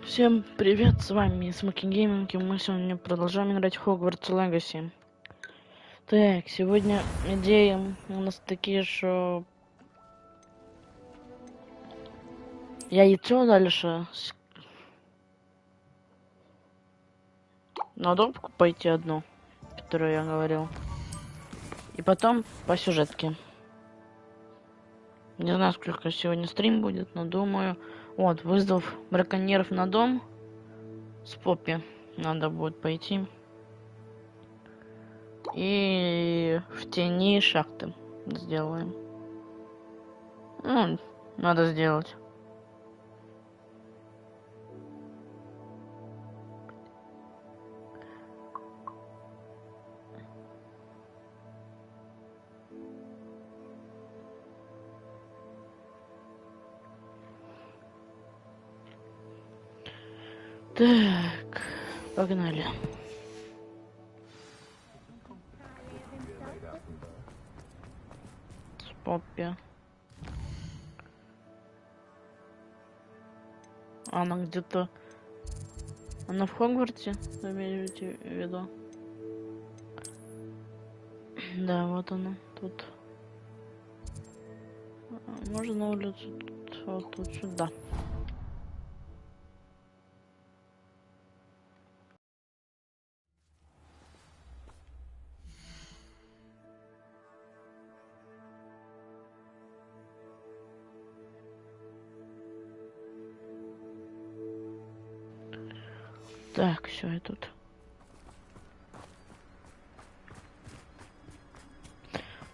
Всем привет, с вами Smoki Gaming, и мы сегодня продолжаем играть в Hogwarts Legacy. Так, сегодня идеи у нас такие, что яйцо дальше на допку пойти одну, которую я говорил, и потом по сюжетке. Не знаю, сколько сегодня стрим будет, но думаю, вот, вызов браконьеров на дом с Поппи надо будет пойти. И в тени шахты сделаем. Ну, надо сделать. Так, погнали. С Поппи. Она где-то... Она в Хогвартсе, вы имеете в виду? Да, вот она тут. Можно на улицу тут, вот тут сюда. Так, все, я тут.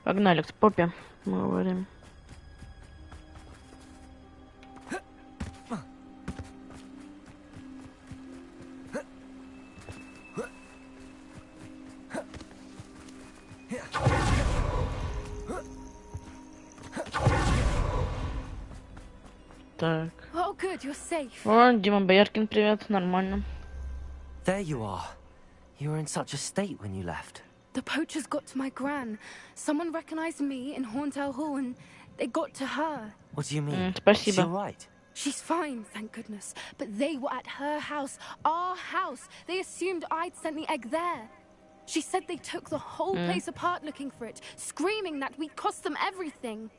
Погнали к Поппи, мы говорим. Так. Oh, good, you're safe. О, Дима Бояркин, привет, нормально. There you are. You were in such a state when you left. The poachers got to my gran. Someone recognized me in Horntail Hall and they got to her. What do you mean? Спасибо. She's all right. She's fine, thank goodness. But they were at her house, our house. They assumed I'd sent the egg there. She said they took the whole place apart looking for it, screaming that we'd cost them everything.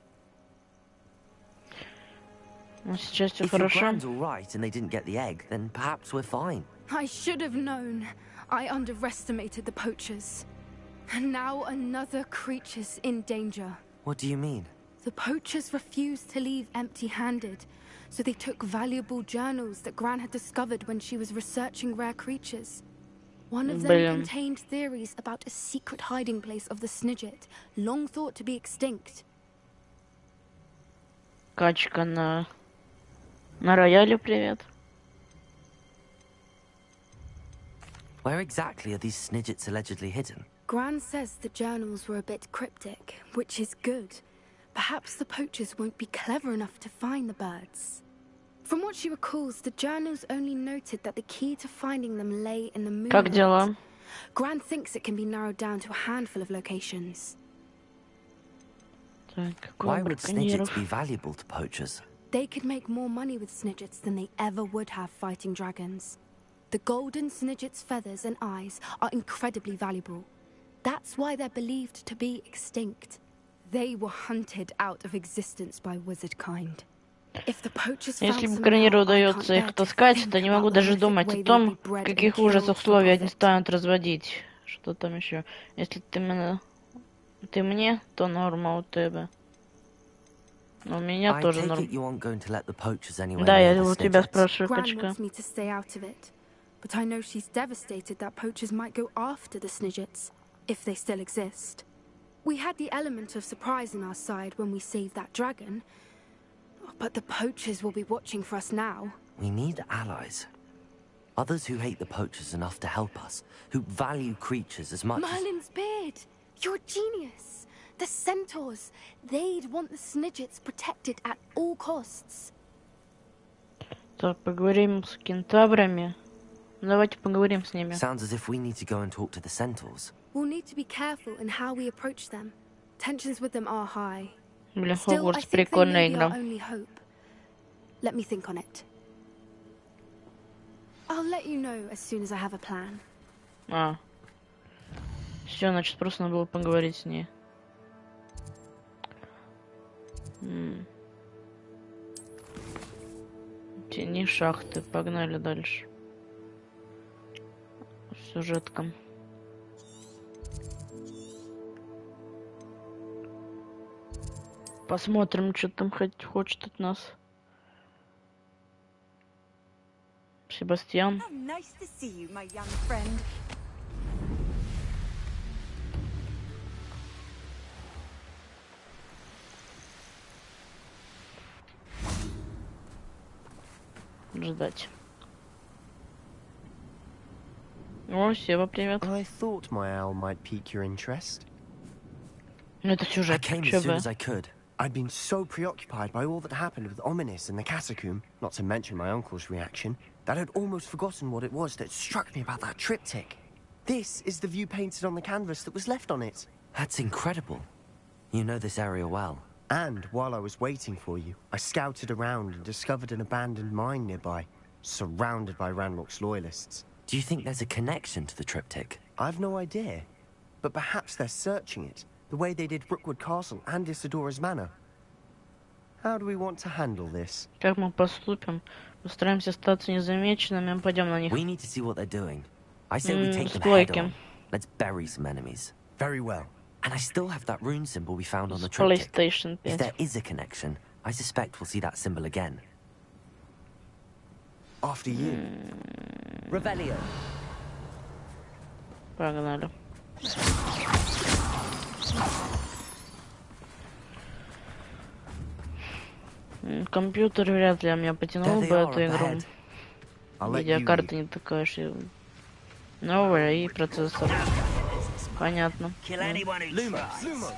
Ну, сейчас все If your хорошо. gran's all right and they didn't get the egg, then perhaps we're fine. I should have known. I underestimated the poachers. And now another creature's in danger. What do you mean? The poachers refused to leave empty-handed, so they took valuable journals that Gran had discovered when she was researching rare creatures. One of them contained theories about a secret hiding place of the Snidget, long thought to be extinct. Качка на рояле, привет. Where exactly are these snidgets allegedly hidden? Gran says the journals were a bit cryptic, which is good. Perhaps the poachers won't be clever enough to find the birds. From what she recalls, the journals only noted that the key to finding them lay in the moonlight. Как дела? Gran thinks it can be narrowed down to a handful of locations. Так, Why какой would браконьеров? snidgets be valuable to poachers? They could make more money with Snidgets than they ever would have fighting dragons. The golden Snidget's feathers and eyes are incredibly valuable. That's why they're believed to be extinct. They were hunted out of existence by wizard kind. If the poachers found Если some браконьеру now, I удается can't их bear to таскать, think то не могу about the даже horrific думать way о they'd том, be bred в and каких killed ужасах for условий они profit. станут разводить. Что там еще? Если ты мне, то норма у тебя. Но у меня I тоже take норм. it you aren't going to let the poachers anywhere Да, near я the у тебя snidgets. спрашиваю, Gran Качка. wants me to stay out of it, but I know she's devastated that poachers might go after the Snidgets, if they still exist. We had the element of surprise on our side when we saved that dragon, but the poachers will be watching for us now. We need allies. Others who hate the poachers enough to help us, who value creatures as much as... Merlin's beard! You're a genius! The centaurs! They'd want the Snidgets protected at all costs. Так, поговорим с кентаврами. Давайте поговорим с ними. Sounds as if we need to go and talk to the centaurs. We'll need to be careful in how we approach them. Tensions with them are high. Блин, Still, I Хогвартс think they прикольная may be our игра. only hope. Let me think on it. I'll let you know as soon as I have a plan. А. Все, значит, просто надо было поговорить с ней. Тени шахты. Погнали дальше. Сюжеткам. Посмотрим, что там хочет от нас. Себастьян. Nice to see you, my young friend. Ждать. О, Сева, привет. I thought my owl might pique your interest. Ну, это I сюжет. came as Чё soon бы? as I could. I'd been so preoccupied by all that happened with Ominous and the catacomb, not to mention my uncle's reaction, that I'd almost forgotten what it was that struck me about that triptych. This is the view painted on the canvas that was left on it. That's incredible. You know this area well. And while I was waiting for you, I scouted around and discovered an abandoned mine nearby, surrounded by Ranrock's loyalists. Do you think there's a connection to the triptych? I've no idea, but perhaps they're searching it, the way they did Brookwood Castle and Isidora's Manor. How do we want to handle this? Как мы поступим? Постараемся остаться незамеченными, мы пойдем на них. We need to see what they're doing. I say we take them Сплойки. head on. Let's bury some enemies. Very well. And I still have that rune symbol we found on the С triptych. PlayStation If 5. there is a connection, I suspect we'll see that symbol again. After you. Revelio. Погнали. Компьютер вряд ли меня потянул бы эту игру. I'll let you Видеокарта lead. не такая уж и новая, и процессор. Понятно. Kill anyone who tries.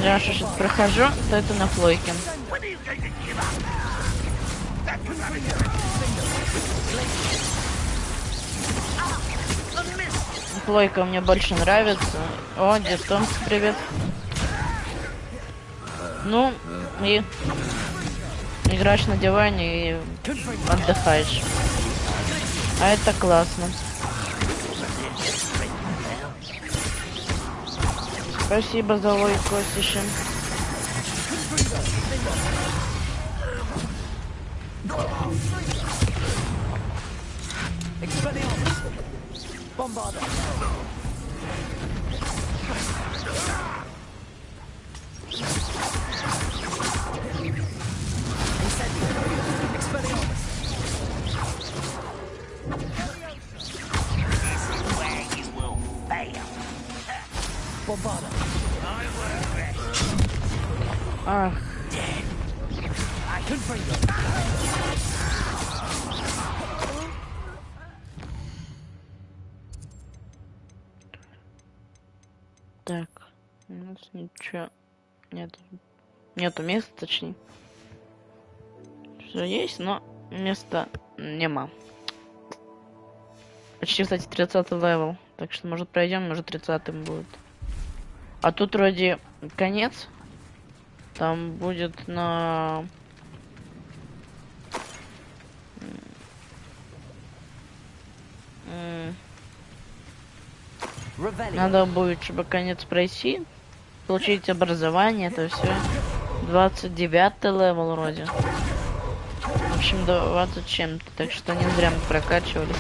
Я же сейчас прохожу, то это на плойке. When are you going to give up? That was having Плойка мне больше нравится. О, дед Томс, привет. Ну, и играешь на диване и отдыхаешь. А это классно. Спасибо за лайк, Костишин. where you will fail. Ах, так, у нас ничего нет. Нету места, точнее. Все есть, но места нема. Почти, кстати, 30 левел. Так что, может, пройдем, может, 30-м будет. А тут вроде конец. Там будет на... Надо будет, чтобы конец пройти. Получить образование, это все. 29-й левел вроде. В общем, 20 чем-то. Так что не зря мы прокачивались.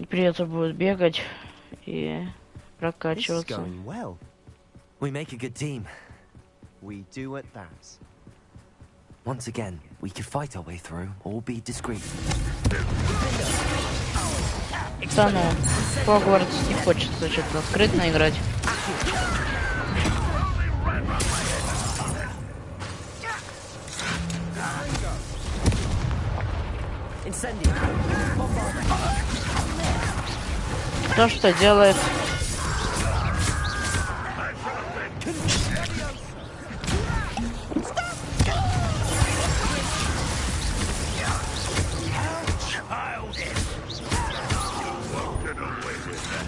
Придется будет бегать и This is прокачиваться. going well. We make a good team. We do at that. Once again, we could fight our way through or be discreet. Да ну, Хогвартс не хочется что-то скрытно играть. Кто что делает? Childish. You won't get away with that.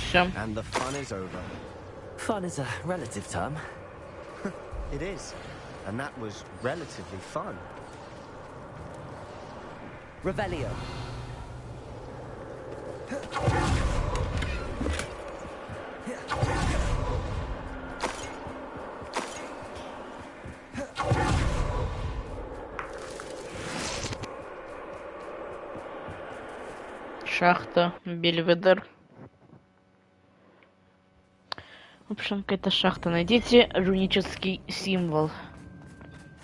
Все. And the fun is over. Fun is a relative term. It is. And that was relatively fun. Revelio. Шахта, Бельведер. В общем, какая-то шахта. Найдите рунический символ.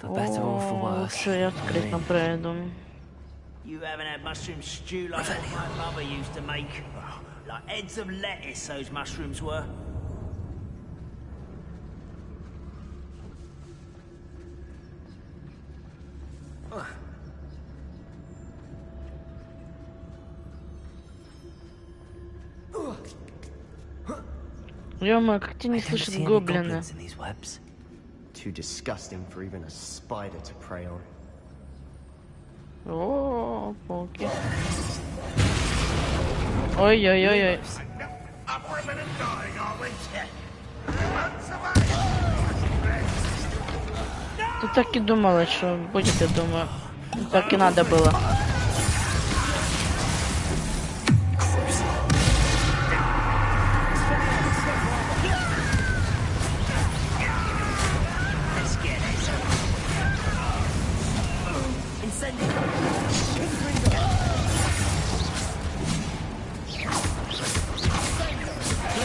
Лучше я открыть на пройду. You haven't had mushroom stew like what my mother used to make. Like heads of lettuce, those mushrooms were. Ё-моё, как тебя не слышат гоблины? Too disgusting for even a spider to prey on. О, пауки. Ой-ой-ой-ой. Ты так и думала, что будет, я думаю. Так и надо было.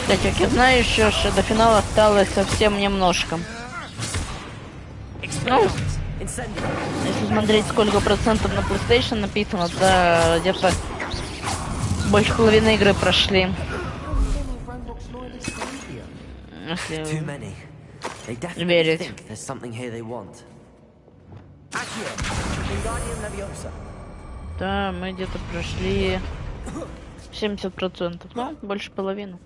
Кстати, как я знаю, еще что до финала осталось совсем немножко. Ну, если смотреть, сколько процентов на PlayStation написано, то где-то больше половины игры прошли. Если верить. Да, мы где-то прошли 70%, ну, больше половины.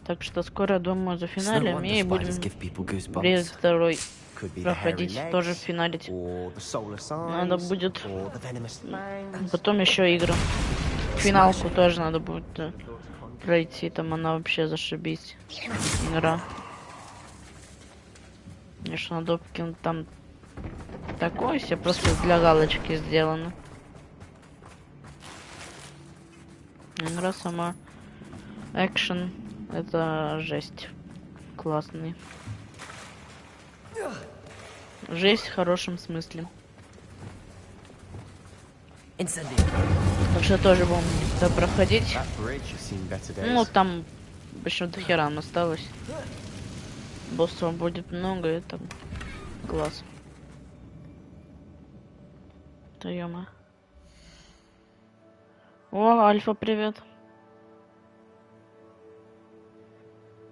Так что скоро, думаю, за финалем и будем резать второй проходить, тоже финалить. Надо будет потом еще игры. Финалку тоже надо будет пройти, там она вообще зашибись. Игра. Конечно, надо кинуть там такое все просто для галочки сделано. Игра сама. Экшен. Это жесть. Классный. Жесть в хорошем смысле. Так что тоже будем это проходить. Ну, там еще до хера осталось. Боссов будет много, это класс. Да ё-моё. О, Альфа, привет.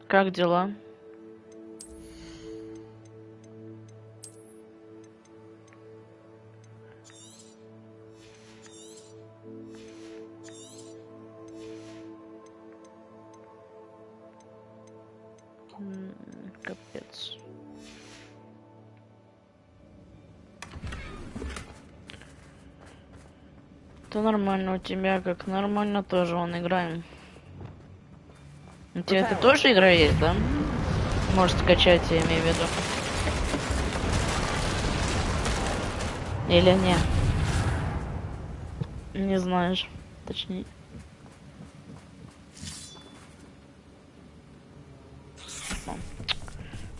Как дела? Капец. Это нормально у тебя, как нормально тоже он играем. У тебя это тоже игра есть, да? Может скачать, я имею в виду. Или не? Не знаешь, точнее.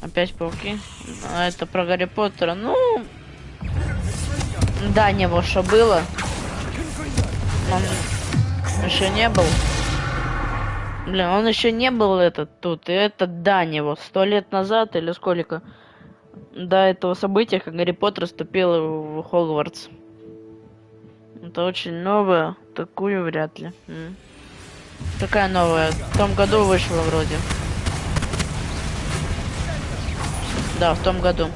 Опять пауки. А это про Гарри Поттера. Ну, да, него что было. Он еще не был. Блин, он еще не был этот тут. И это до него. 100 лет назад или сколько? До этого события, как Гарри Поттер вступил в Хогвартс. Это очень новое. Такую вряд ли. Какая новая? В том году вышла вроде. Да, в том году.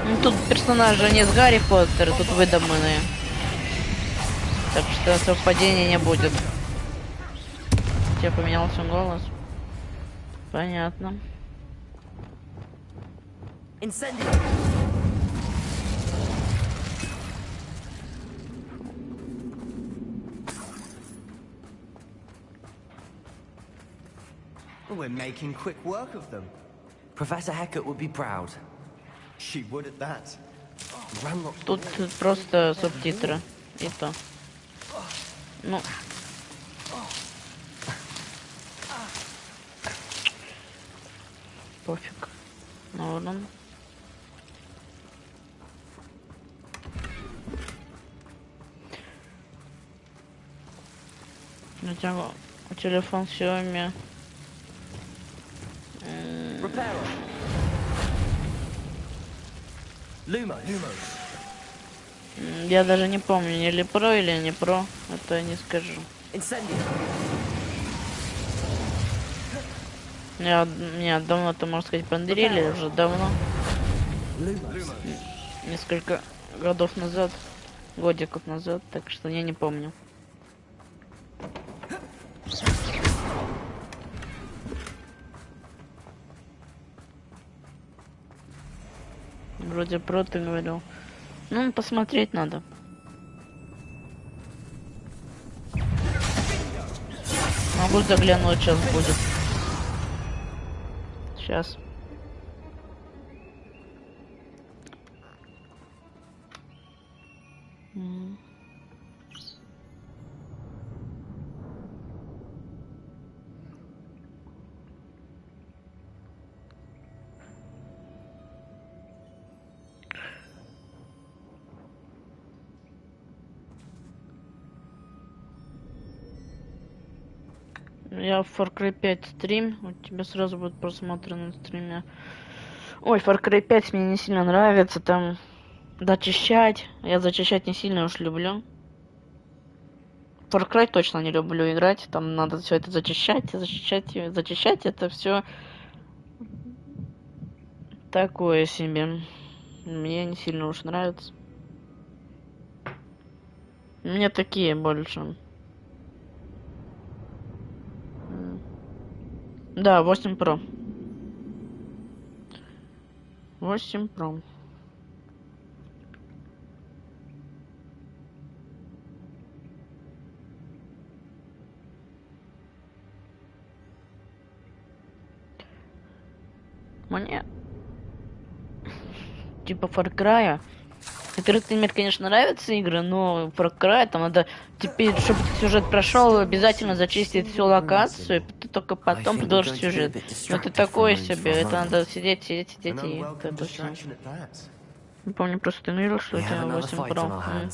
Ну, тут персонажи не с Гарри Поттера, тут выдуманные. Так что совпадения не будет. Тебе поменялся голос? Понятно. We're making quick work of them. Professor Hecat would be proud. She would at that. Тут просто субтитры. И то. Ну. Пофиг. Ну ладно. Натягу телефон Xiaomi. Я даже не помню, или про, или не про. Это я не скажу. Меня давно-то, можно сказать, пандрили, уже давно. Несколько годов назад, годиков назад, так что я не помню. Вроде про ты говорил. Ну, посмотреть надо. Могу заглянуть, сейчас будет. Сейчас. Я в Far Cry 5 стрим, у тебя сразу будет просмотр на стриме. Ой, Far Cry 5 мне не сильно нравится, там зачищать. Я зачищать не сильно уж люблю. Far Cry точно не люблю играть, там надо все это зачищать, зачищать это все такое себе. Мне не сильно уж нравится. Мне такие больше. Да, 8 Pro. 8 Pro. Мне типа Far Cry. Открытый мир, конечно, нравятся игры, но Far Cry там надо теперь, чтобы сюжет прошел, обязательно зачистить всю локацию, и ты только потом продолжишь сюжет. Ну это такое себе, это надо сидеть и это все. Не помню, просто ты говорил, что у тебя 8 Pro.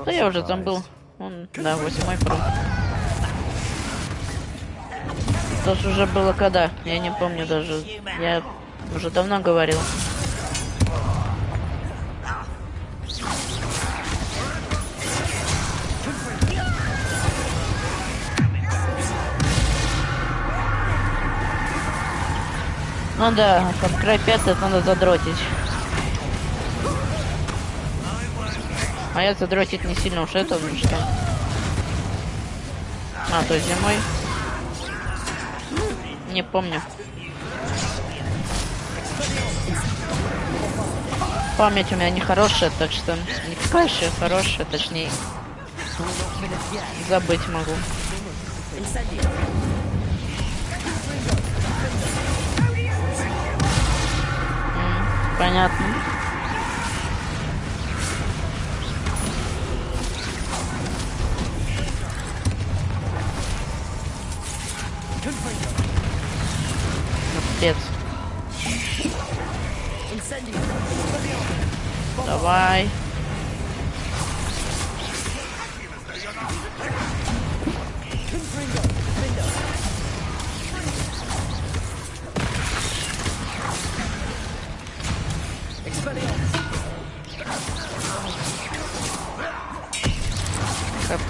Да я уже забыл. Да, 8 Pro. Это уже было когда? Я не помню даже. Я уже давно говорил. Ну да, Far Cry 5 это надо задротить. А я задротить не сильно уж это, ну что. А, то есть зимой. Не помню. Память у меня не хорошая, так что не такая же хорошая, точнее. Забыть могу. Понятно. Молодец. Давай.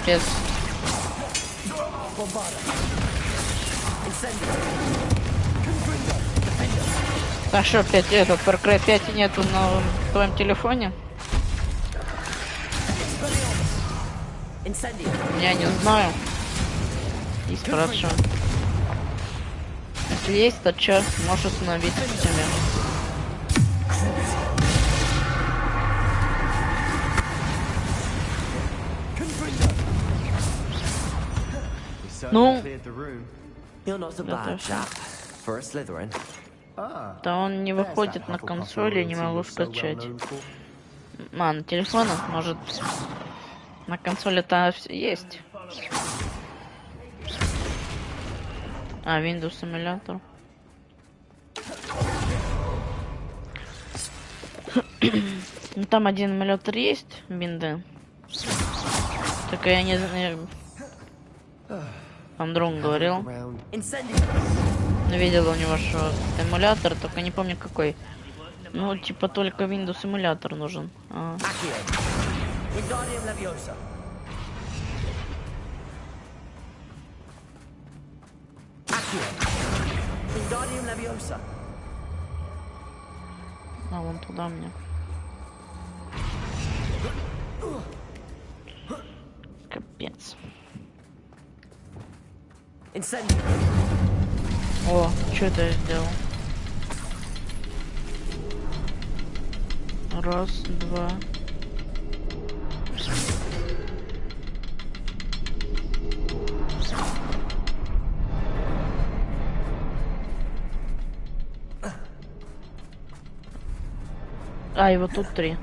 Капец. А что, опять этот Far Cry 5 нету на твоем телефоне? Я не знаю. И спрашиваю. Если есть, то чё? Можешь установить себе. Ну, да он не выходит на консоли, не могу скачать. На телефонах, может, на консоли-то есть. А, Windows эмулятор. Ну там один эмулятор есть, Windows. Только я не знаю. Там друг говорил. Видел у него, что эмулятор, только не помню какой. Ну, типа только Windows эмулятор нужен. А вон туда мне. Капец. О, что это я сделал? Раз, два. А, и вот тут 3.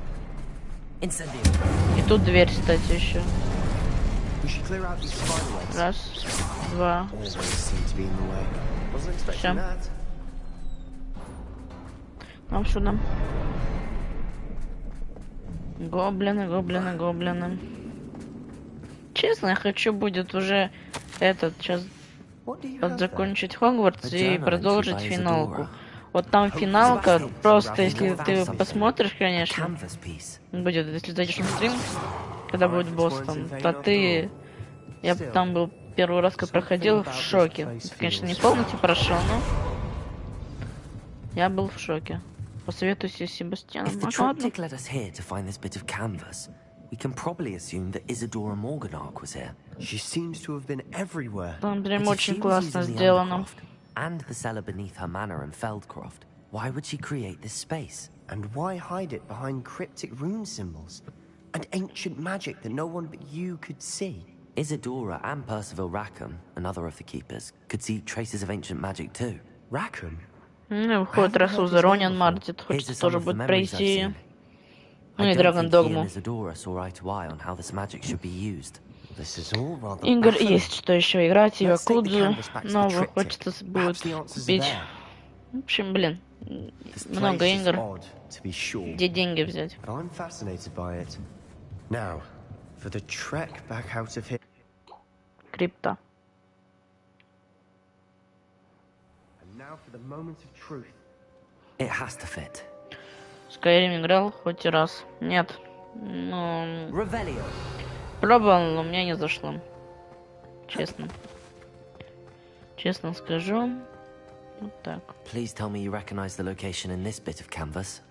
И тут дверь, кстати, еще. Раз, два. Все. Ну, что нам? Гоблины, гоблины, гоблины. Честно, я хочу будет уже этот сейчас закончить Хогвартс и продолжить финалку. Вот там финалка, просто если ты посмотришь, конечно, будет, если зайдешь на стрим, когда будет босс там, то ты... Я там был первый раз, как проходил, в шоке. Это, конечно, не полностью прошел, но... Я был в шоке. Посоветуйся с Себастьяном. We can probably assume that Isadora Morganach was here. She seems to have been everywhere. Там прям очень классно сделано. And the cellar beneath her manor in Feldcroft. Why would she create this space? And why hide it behind cryptic rune symbols? And ancient magic that no one but you could see? Isadora and Percival Rackham, another of the keepers, could see traces of ancient magic too. Rackham? Ну, вход Расуза Ронин Мартит хочется тоже будет пройти. Ну и Драгон Догму. Игр есть что еще играть, и Якудзу новую хочется будет купить. В общем, блин, много игр. Где деньги взять? Крипта. Skyrim играл хоть и раз. Нет. Ну... Пробовал, но мне не зашло. Честно. Честно скажу. Вот так. Please tell me you recognize the location in this bit of canvas.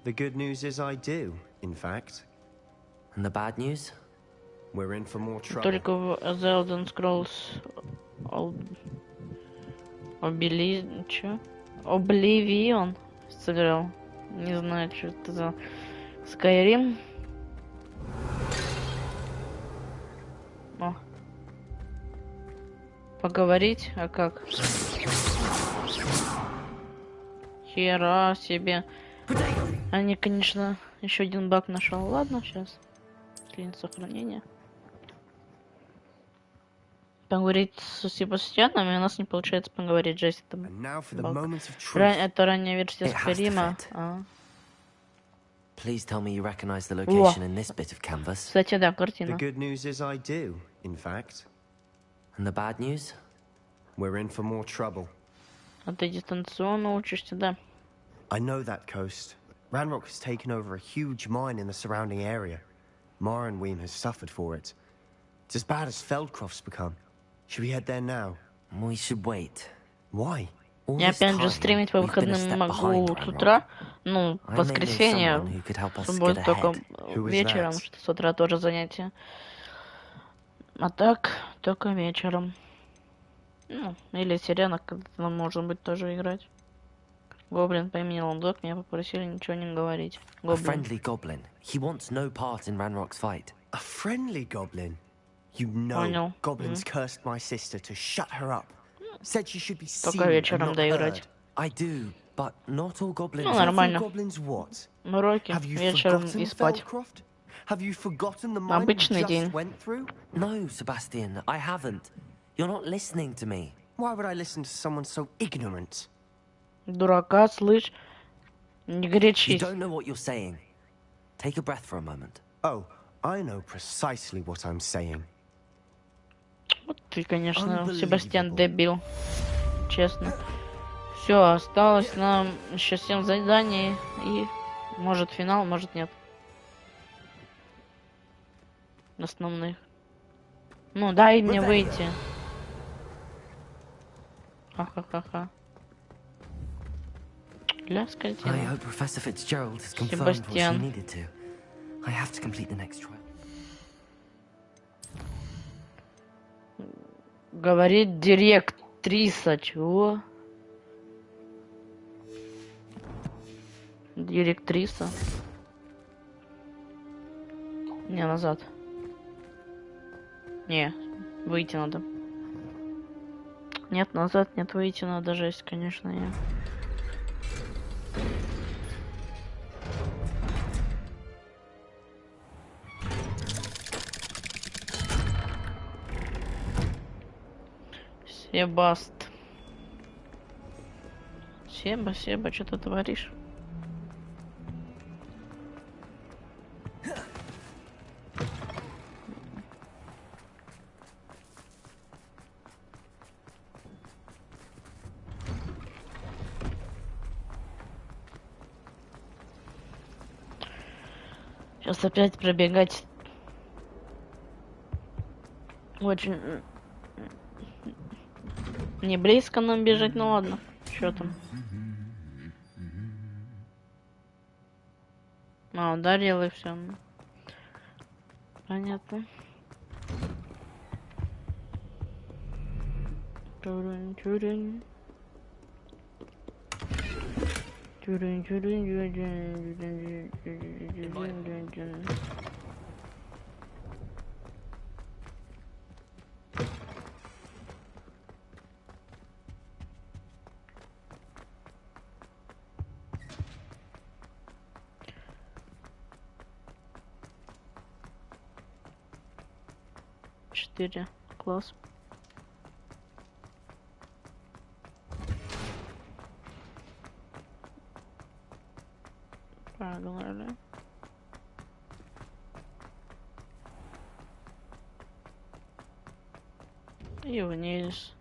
The good news is I do, in fact. And the bad news? We're in for more trouble. Только в The Elder Scrolls Oblivion сыграл. Не знаю, что это за Skyrim. О. Поговорить? А как? Хера себе. Они, конечно, еще один баг нашел. Ладно, сейчас. Клин сохранения. Поговорить с Себастьяном, и у нас не получается поговорить, Джесси. Это ранняя версия Скайрима. Please tell me you recognize the location in this bit of canvas. Кстати, да, картина. The good news is I do, in fact. And the bad news? We're in for more trouble. А ты дистанционно учишься, да? I know that coast. Ranrock has taken over a huge mine in the surrounding area. Morinweem has suffered for it. It's as bad as Feldcroft's become. Should we head there now? We should wait. Why? All Я this опять же time, стримить по we've been a выходным step могу behind с Ranrock. утра. Ну, в I may know воскресенье. someone who could help us В get субботу только ahead. Who is вечером, that? что с утра тоже занятие. А так, только вечером. Ну, или сирена, когда может быть, тоже играть. Гоблин по имени Лондок, меня попросили ничего не говорить. A Гоблин. friendly goblin. He wants no part in Ranrock's fight. A friendly goblin? You know, Понял. goblins cursed my sister to shut her up. Said she should be Только seen and вечером not доиграть. heard. I do, but not all goblins. Ну, Not all нормально. goblins what? Уроки Have you вечером forgotten и спать. Feldcroft? Have you forgotten the mine we Обычный just день. went through? No, Sebastian, I haven't. You're not listening to me. Why would I listen to someone so ignorant? Дурака, слышь. Не You горячись. don't know what you're saying. Take a breath for a moment. Oh, I know precisely what I'm saying. Вот ты, конечно, Unbelievable. Себастьян дебил. Честно. Все, осталось нам еще 7 заданий. И может финал, может нет. Основных. Ну, дай мне выйти. Ха-ха-ха-ха. Ля I скотина. hope Professor Fitzgerald has confirmed what she Sebastian. needed to. I have to complete the next trial. Говорит директриса. Чего? Директриса. Не, назад. Не, выйти надо. Нет, назад, нет, выйти надо, жесть, конечно, я. Себаст. Себа, что ты творишь? Сейчас опять пробегать. Очень не близко нам бежать, ну ладно. Что там? А, ударил и все. Понятно. Тюрин. Тюрин. 4. Класс. Погнали. И вниз.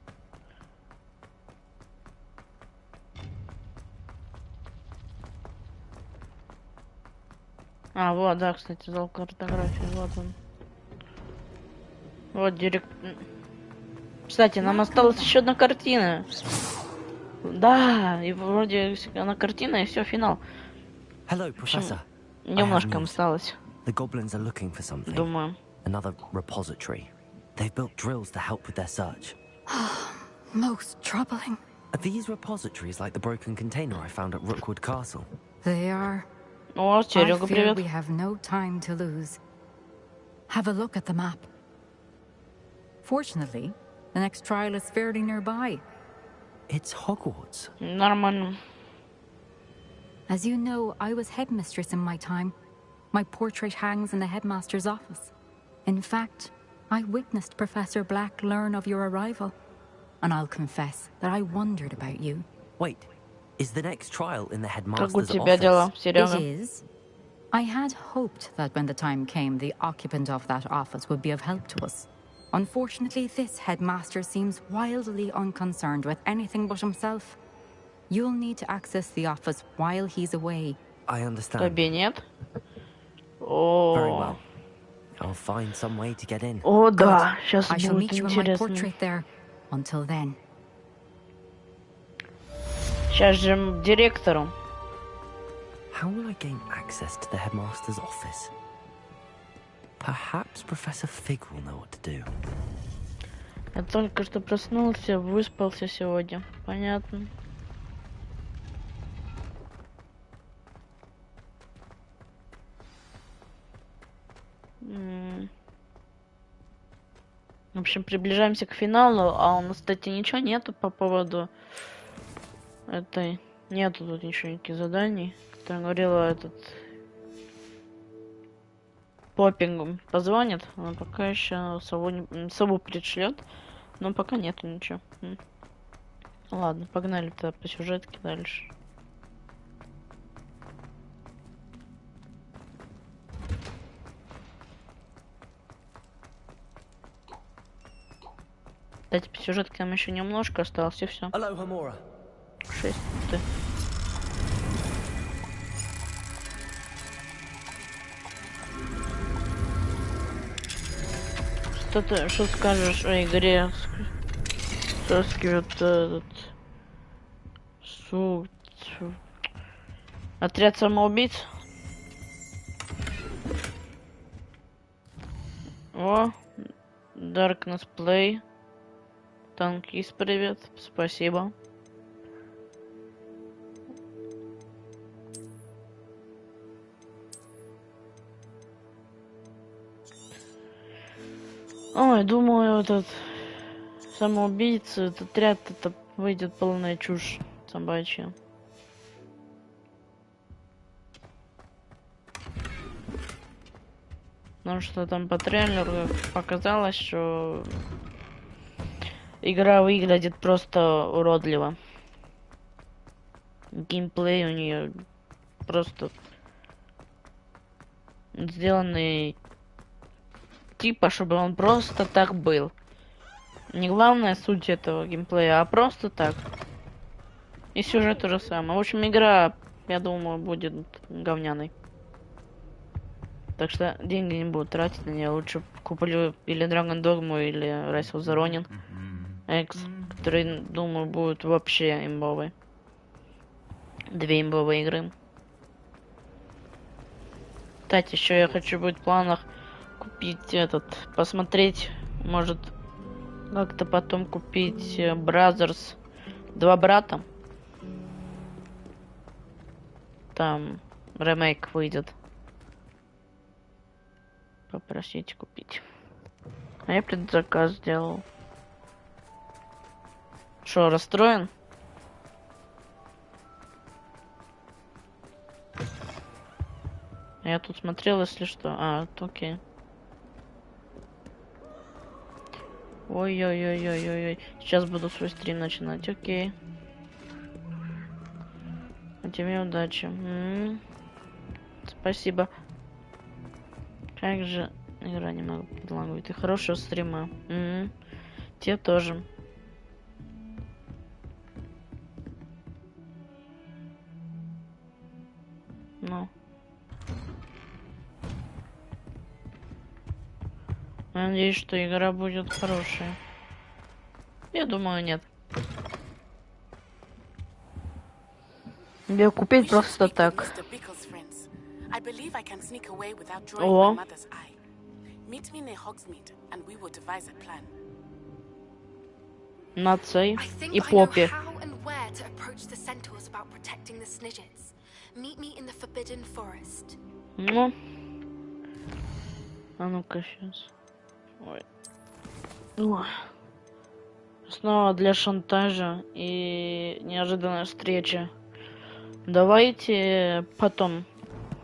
А, вот, да, кстати, зал картографии, вот он. Вот директ... Кстати, нам осталась еще одна картина. Да, и вроде она картина, и все, финал. Hello, Professor. Немножко осталось. The goblins are looking for something. Думаю. Another repository. They've built drills to help with their search. Most troubling. Are these repositories like the broken container I found at Rookwood Castle? They are. О, I Серега, fear привет. we have no time to lose. Have a look at the map. Fortunately, the next trial is fairly nearby. It's Hogwarts. Нормально. As you know, I was headmistress in my time. My portrait hangs in the headmaster's office. In fact, I witnessed Professor Black learn of your arrival. And I'll confess that I wondered about you. Wait, is the next trial in the Как у headmaster's тебя дела, office? Серега? It is. I had hoped that when the time came, the occupant of that office would be of help to us. Unfortunately, this headmaster seems wildly unconcerned with anything but himself. You'll need to access the office while he's away. I understand. Кабинет. Very О, well. I'll find some way to get in. О, да, сейчас I shall будет meet you in my интересно. portrait there. Until then. Сейчас же к директору. How will I gain access to the headmaster's office? Perhaps Professor Fig will know what to do. Я только что проснулся, выспался сегодня. Понятно. В общем, приближаемся к финалу, а у нас, кстати, ничего нету по поводу этой... Нету тут ничего, никаких заданий. Как я говорила, этот... Поппингом позвонит, но пока еще сову пришлет, но пока нету ничего. Ладно, погнали-то по сюжетке дальше. Кстати, по сюжетке нам еще немножко осталось, и все. 6 минут. Что скажешь о игре? Вот этот... Отряд самоубийц? О, Darkness Play. Танкист, привет. Спасибо. Ой, думаю, этот самоубийца, этот отряд, это выйдет полная чушь собачья. Потому что там по трейлеру показалось, что игра выглядит просто уродливо. Геймплей у нее просто сделанный типа, чтобы он просто так был. Не главная суть этого геймплея, а просто так. И сюжет то же самое. В общем, игра, я думаю, будет говняной. Так что деньги не буду тратить на нее. Лучше куплю или Dragon Dogma, или Rise of the Ronin X, которые, думаю, будут вообще имбовые. 2 имбовые игры. Кстати, еще я хочу будет в планах купить этот, посмотреть, может, как-то потом купить Brothers 2 брата. Там ремейк выйдет. Попросить купить. А я предзаказ сделал. Что, расстроен? Я тут смотрел, если что. А, окей. Ой-ой-ой-ой-ой-ой. Сейчас буду свой стрим начинать, окей. А тебе удачи. Спасибо. Как же игра не могу предлагать. И хорошего стрима. Тебе тоже. Ну. Надеюсь, что игра будет хорошая. Я думаю, нет. Ее купить просто так. О. На цей и попе. Ну. А ну-ка сейчас. Ой. Ой. Снова для шантажа и неожиданная встреча. Давайте потом.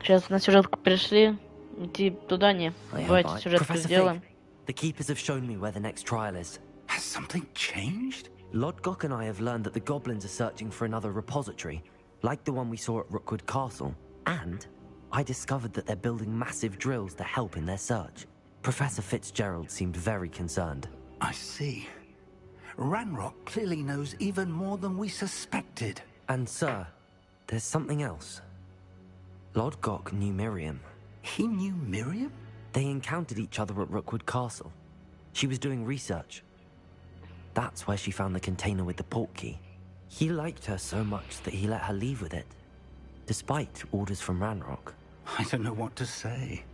Сейчас на сюжетку пришли. Идти туда не. Давайте сюжетку сделаем. The keepers have shown me where the next trial is. Has something changed? Lodgok and I have learned that the goblins are searching for another repository, like the one we saw at Rookwood Castle. And I discovered that they're building massive drills to help in their search. Professor Fitzgerald seemed very concerned. I see. Ranrock clearly knows even more than we suspected. And sir, there's something else. Lodgok knew Miriam. He knew Miriam? They encountered each other at Rookwood Castle. She was doing research. That's where she found the container with the port key. He liked her so much that he let her leave with it, despite orders from Ranrock. I don't know what to say.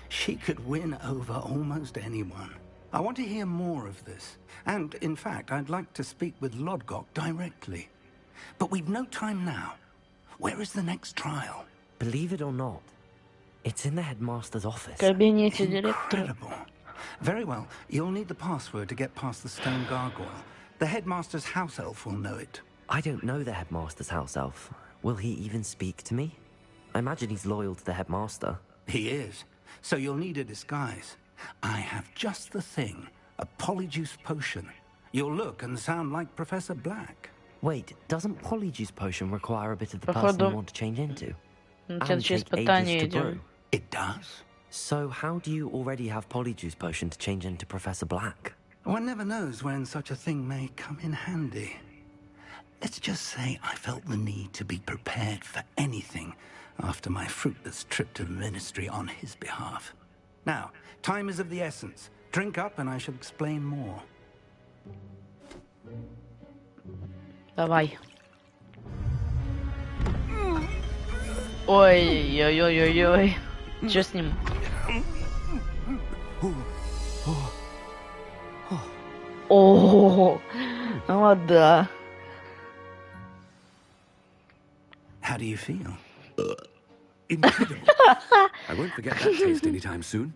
She could win over almost anyone. I want to hear more of this. And, in fact, I'd like to speak with Lodgok directly. But we've no time now. Where is the next trial? Believe it or not, it's in the headmaster's office. В кабинете директора. Incredible. Very well. You'll need the password to get past the stone gargoyle. The headmaster's house elf will know it. I don't know the headmaster's house elf. Will he even speak to me? I imagine he's loyal to the headmaster. He is. So you'll need a disguise. I have just the thing. A polyjuice potion. You'll look and sound like Professor Black. Wait, doesn't Polyjuice Potion require a bit of the person you want to change into? Следующее испытание идем. It does. So how do you already have Polyjuice Potion to change into Professor Black? One never knows when such a thing may come in handy. Let's just say I felt the need to be prepared for anything after my fruitless trip to the Ministry on his behalf. Now, time is of the essence. Drink up and I shall explain more. Давай. Ой-ой-ой-ой-ой. Что с ним? О, вот да. How do you feel? Incredible. I won't forget that taste anytime soon.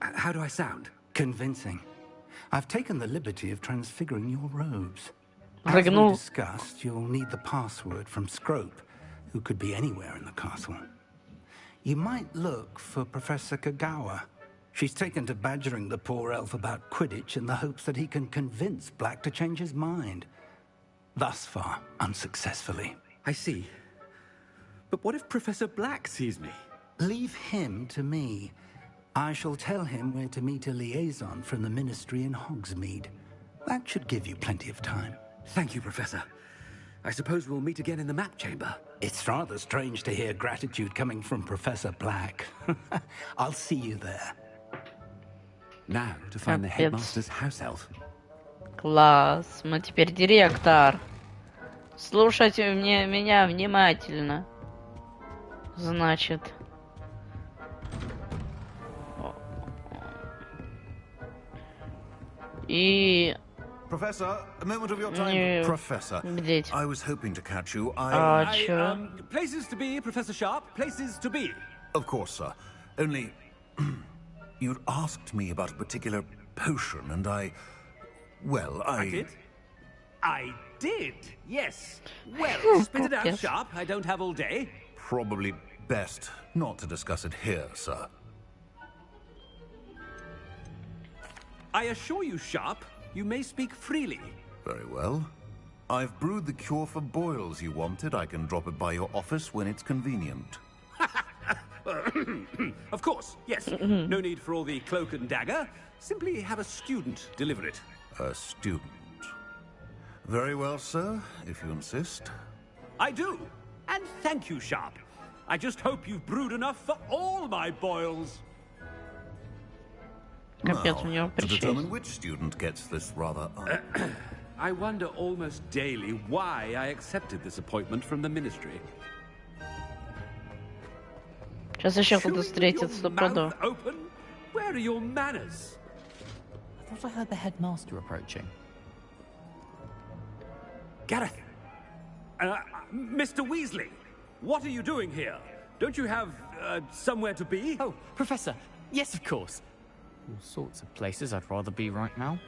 How do I sound? Convincing. I've taken the liberty of transfiguring your robes. As we discussed, you'll need the password from Scrope, who could be anywhere in the castle. You might look for Professor Kagawa. She's taken to badgering the poor elf about Quidditch in the hopes that he can convince Black to change his mind. Thus far, unsuccessfully. I see. But what if Professor Black sees me? Leave him to me. I shall tell him where to meet a liaison from the Ministry in Hogsmeade. That should give you plenty of time. Thank you, Professor. I suppose we'll meet again in the map chamber. It's rather strange to hear gratitude coming from Professor Black. I'll see you there. Now to find the headmaster's house elf. Класс, мы теперь директор. Слушайте меня внимательно. Значит. И... Professor, a moment of your time. Professor, I was hoping to catch you. Places to be, Professor Sharp. Places to be. Of course, sir. Only... you'd asked me about a particular potion, and I did? I did, yes. Well, spit it out, Sharp. I don't have all day. Probably best not to discuss it here, sir. I assure you, Sharp, you may speak freely. Very well. I've brewed the cure for boils you wanted. I can drop it by your office when it's convenient. Of course, yes. No need for all the cloak and dagger. Simply have a student deliver it. A student. Very well, sir, if you insist. I do. And thank you, Sharp. I just hope you've brewed enough for all my boils. Now, to determine which student gets this rather... I wonder almost daily why I accepted this appointment from the Ministry. Сейчас еще кто-то встретится, стопудово. Open? Where are your manners? I thought I heard the headmaster approaching. Gareth! Mr. Weasley! What are you doing here? Don't you have, somewhere to be? Oh, Professor! Yes, of course. All sorts of places I'd rather be right now.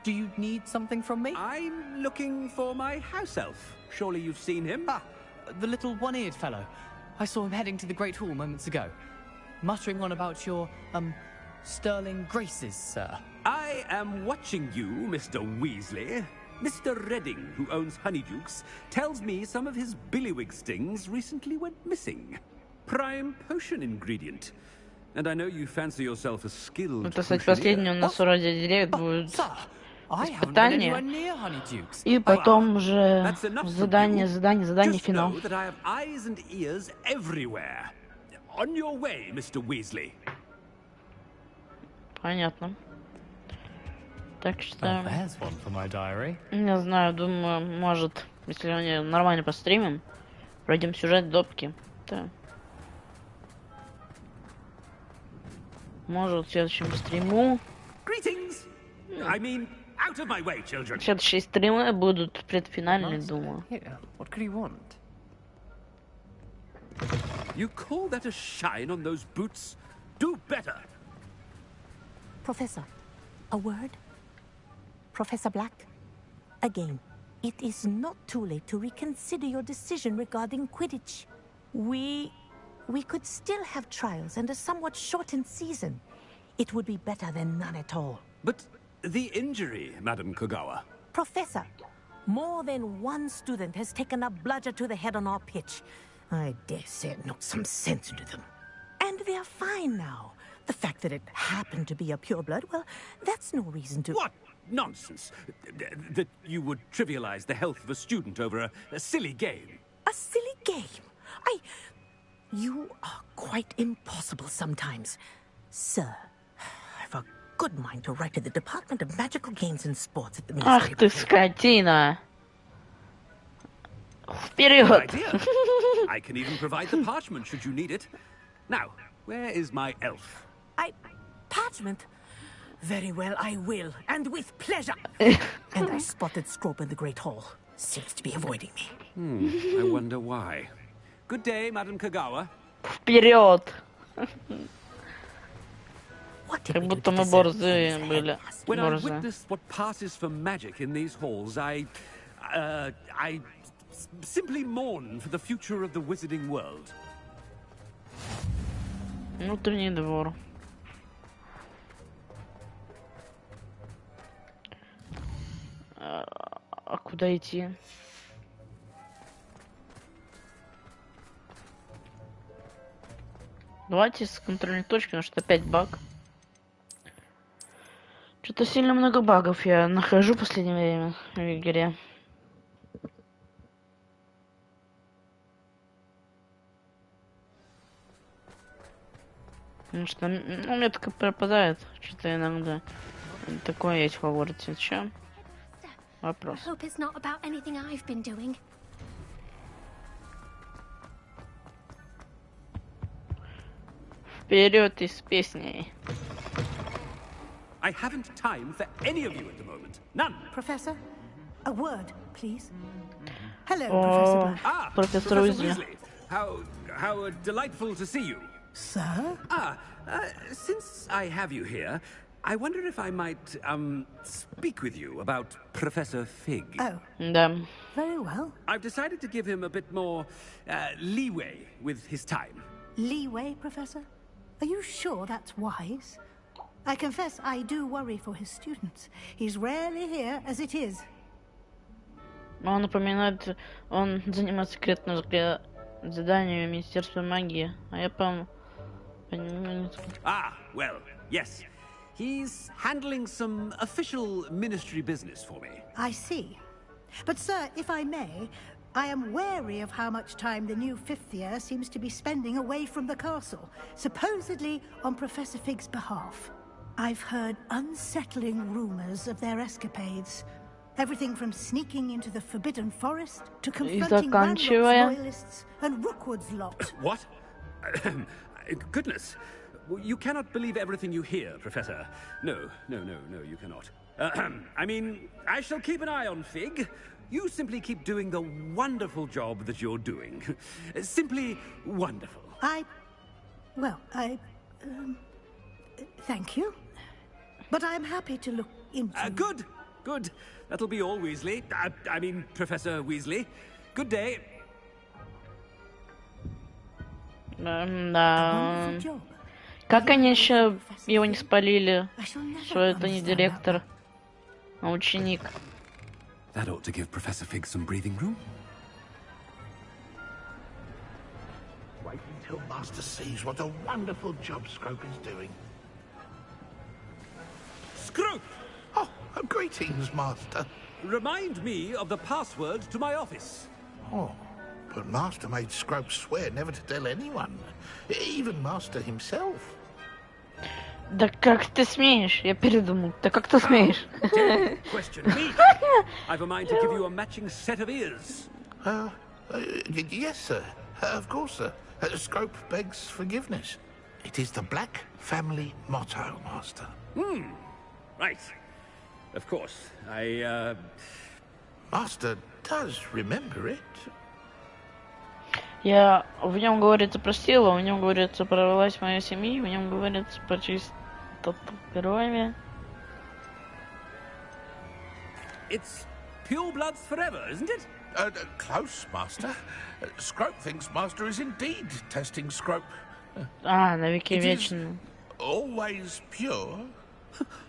Do you need something from me? I'm looking for my house elf. Surely you've seen him? Ah, the little one-eared fellow. I saw him heading to the Great Hall moments ago. Muttering on about your, sterling graces, sir. I am watching you, Mr. Weasley. Mr. Redding, who owns Honeydukes, tells me some of his billywig stings recently went missing. Prime potion ingredient. And I know you fancy yourself a skilled Это, кстати, последний у нас вроде директ будет испытание. И потом уже задание, финал. On your way, Mr. Weasley. Понятно. Так что... There's one for my diary. Не знаю, думаю, может, если они нормально постримим, пройдем сюжет допки. Да. Может, в следующем стриму... Greetings. I mean, out of my way, children. Следующие стримы будут предфинальные, думаю. Here, what could he want? You call that a shine on those boots? Do better. Professor, a word? Professor Black, again, it is not too late to reconsider your decision regarding Quidditch. We could still have trials and a somewhat shortened season. It would be better than none at all. But the injury, Madam Kogawa. Professor, more than one student has taken a bludger to the head on our pitch. I dare say it knocked some sense into them. And they're fine now. The fact that it happened to be a pureblood, well, that's no reason to... What nonsense! That you would trivialize the health of a student over a silly game. A silly game? You are quite impossible sometimes. Sir, I've a good mind to write to the Department of Magical Games and Sports at the Ах Ministry. ты, скотина! Вперед! I can even provide the parchment should you need it. Now, where is my elf? Parchment? Very well, I will, and with pleasure. And I spotted Scrope in the Great Hall. Seems to be avoiding me. I wonder why. Good day, Madam Kogawa. Вперед! Как будто мы борзые были. When I Борзые. witness what passes for magic in these halls, I simply mourn for the future of the wizarding world. Внутренний двор. А куда идти? Давайте с контрольной точки, потому что опять баг. Что-то сильно много багов я нахожу в последнее время в игре. Потому что, ну, мне так пропадает, что-то иногда. Такое есть в Хогвартсе. Чё? Вопрос. I hope it's not about anything I've been doing. Вперед из песней. I haven't time for any of you at the moment. None. Professor, a word, please. Hello, О, Professor Black. профессор Уизли. Weasley. How delightful to see you. Sir? Since I have you here, I wonder if I might, speak with you about Professor Fig. Oh. Да. Very well. I've decided to give him a bit more, leeway with his time. Leeway, Professor? Are you sure that's wise? I confess I do worry for his students. He's rarely here as it is. Он напоминает, он занимается секретным заданием Министерства магии. А я, по-моему... Well, yes. He's handling some official ministry business for me. I see. But, sir, if I may, I am wary of how much time the new fifth year seems to be spending away from the castle, supposedly on Professor Fig's behalf. I've heard unsettling rumors of their escapades. Everything from sneaking into the Forbidden Forest to confronting Ranrock's loyalists and Rookwood's lot. What? Goodness. You cannot believe everything you hear, Professor. No, you cannot. I mean, I shall keep an eye on Fig. You simply keep doing the wonderful job that you're doing. Simply wonderful. Thank you. But I'm happy to look into... Good. That'll be all, Weasley. I mean, Professor Weasley. Good day. Да. Как они еще его не спалили, что это не директор, а ученик? That ought to give Professor Fig some breathing room. Wait until Master sees what a wonderful job Scrope is doing. Scrope! Oh, greetings, Master. Remind me of the password to my office. Oh, But Master made Scrope swear never to tell anyone, even Master himself. Да как ты смеешь? Я передумал. Да как ты смеешь? Question me. I've a mind to give you a matching set of ears. Yes, sir. Of course, sir. Scrope begs forgiveness. It is the Black family motto, Master. Right. Of course. Master does remember it. Я в нем говорится про силу, в нем говорится про власть моей семьи, в нем говорится про чистоту крови. It's pure bloods forever, isn't it? Close, Master. Scrope thinks Master is indeed testing Scrope. Навеки вечные. Always pure.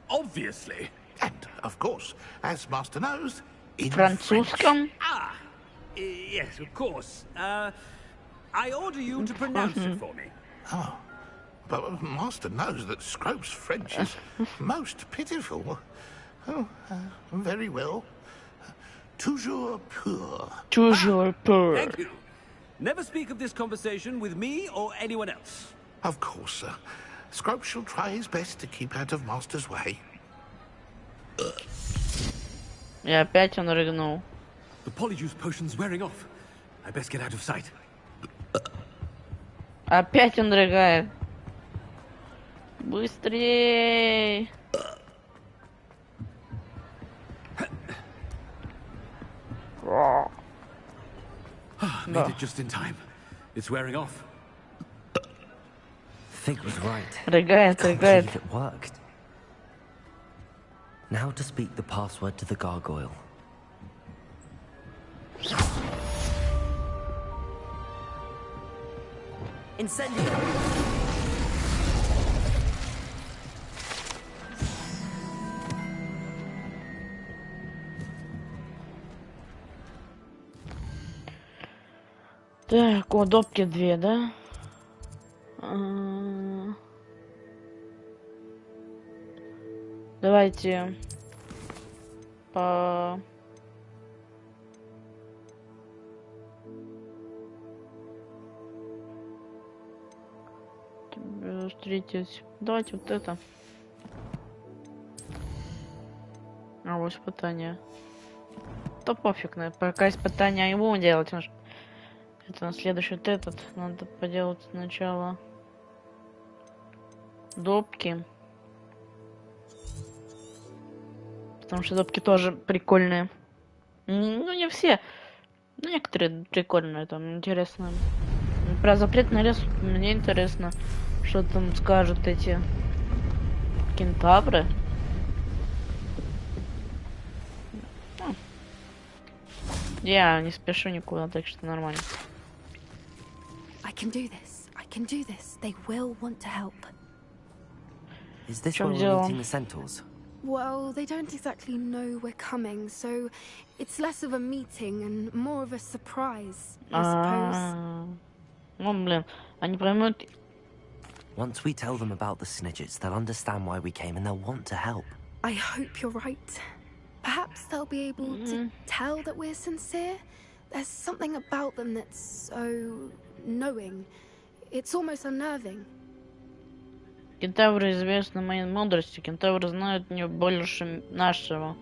Obviously. And, of course, as Master knows, in Французском? Yes, of course. I order you to pronounce it for me. Oh, but Master knows that Scrope's French is most pitiful. Oh, very well. Toujours pur. Toujours pur. Thank you. Never speak of this conversation with me or anyone else. Of course, sir. Scrope shall try his best to keep out of Master's way. И опять он рыгнул. The polyjuice potion's wearing off. I best get out of sight. Опять он рыгает. Быстрее! Made it just in time. It's wearing off. Fig was right. Рыгает, Can't рыгает. believe it worked. Now to speak the password to the gargoyle. Incendio! Так, удобки две, да? Давайте по... Встретить. Давайте вот это. Вот испытание. То пофиг, пока испытания не будем делать. Это на следующий вот этот. Надо поделать сначала допки. Потому что допки тоже прикольные. Ну, не все. Ну, некоторые прикольные, там, интересно. Про запретный лес мне интересно, что там скажут эти кентавры. Я не спешу никуда, так что нормально. I can do this. I can do this. They will want to help. Is this where we're meeting the centaurs? Well, they don't exactly know we're coming, so it's less of a meeting and more of a surprise, I suppose. Ну, блин, они поймут. Once we tell them about the snidgets, they'll understand why we came and they'll want to help. I hope you're right. Perhaps they'll be able to tell that we're sincere. There's something about them that's so knowing. It's almost unnerving. Кентавры известны моей мудрости. Кентавры знают не больше нашего.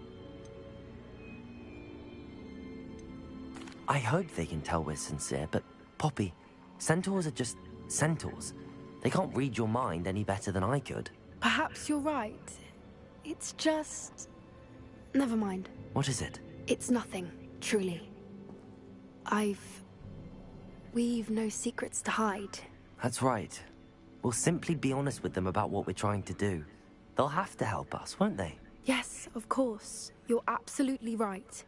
I hope they can tell we're sincere, but Poppy, centaurs are just centaurs. They can't read your mind any better than I could. Perhaps you're right. It's just... Never mind. What is it? It's nothing, truly. We've no secrets to hide. That's right. We'll simply be honest with them about what we're trying to do. They'll have to help us, won't they? Yes, of course. You're absolutely right.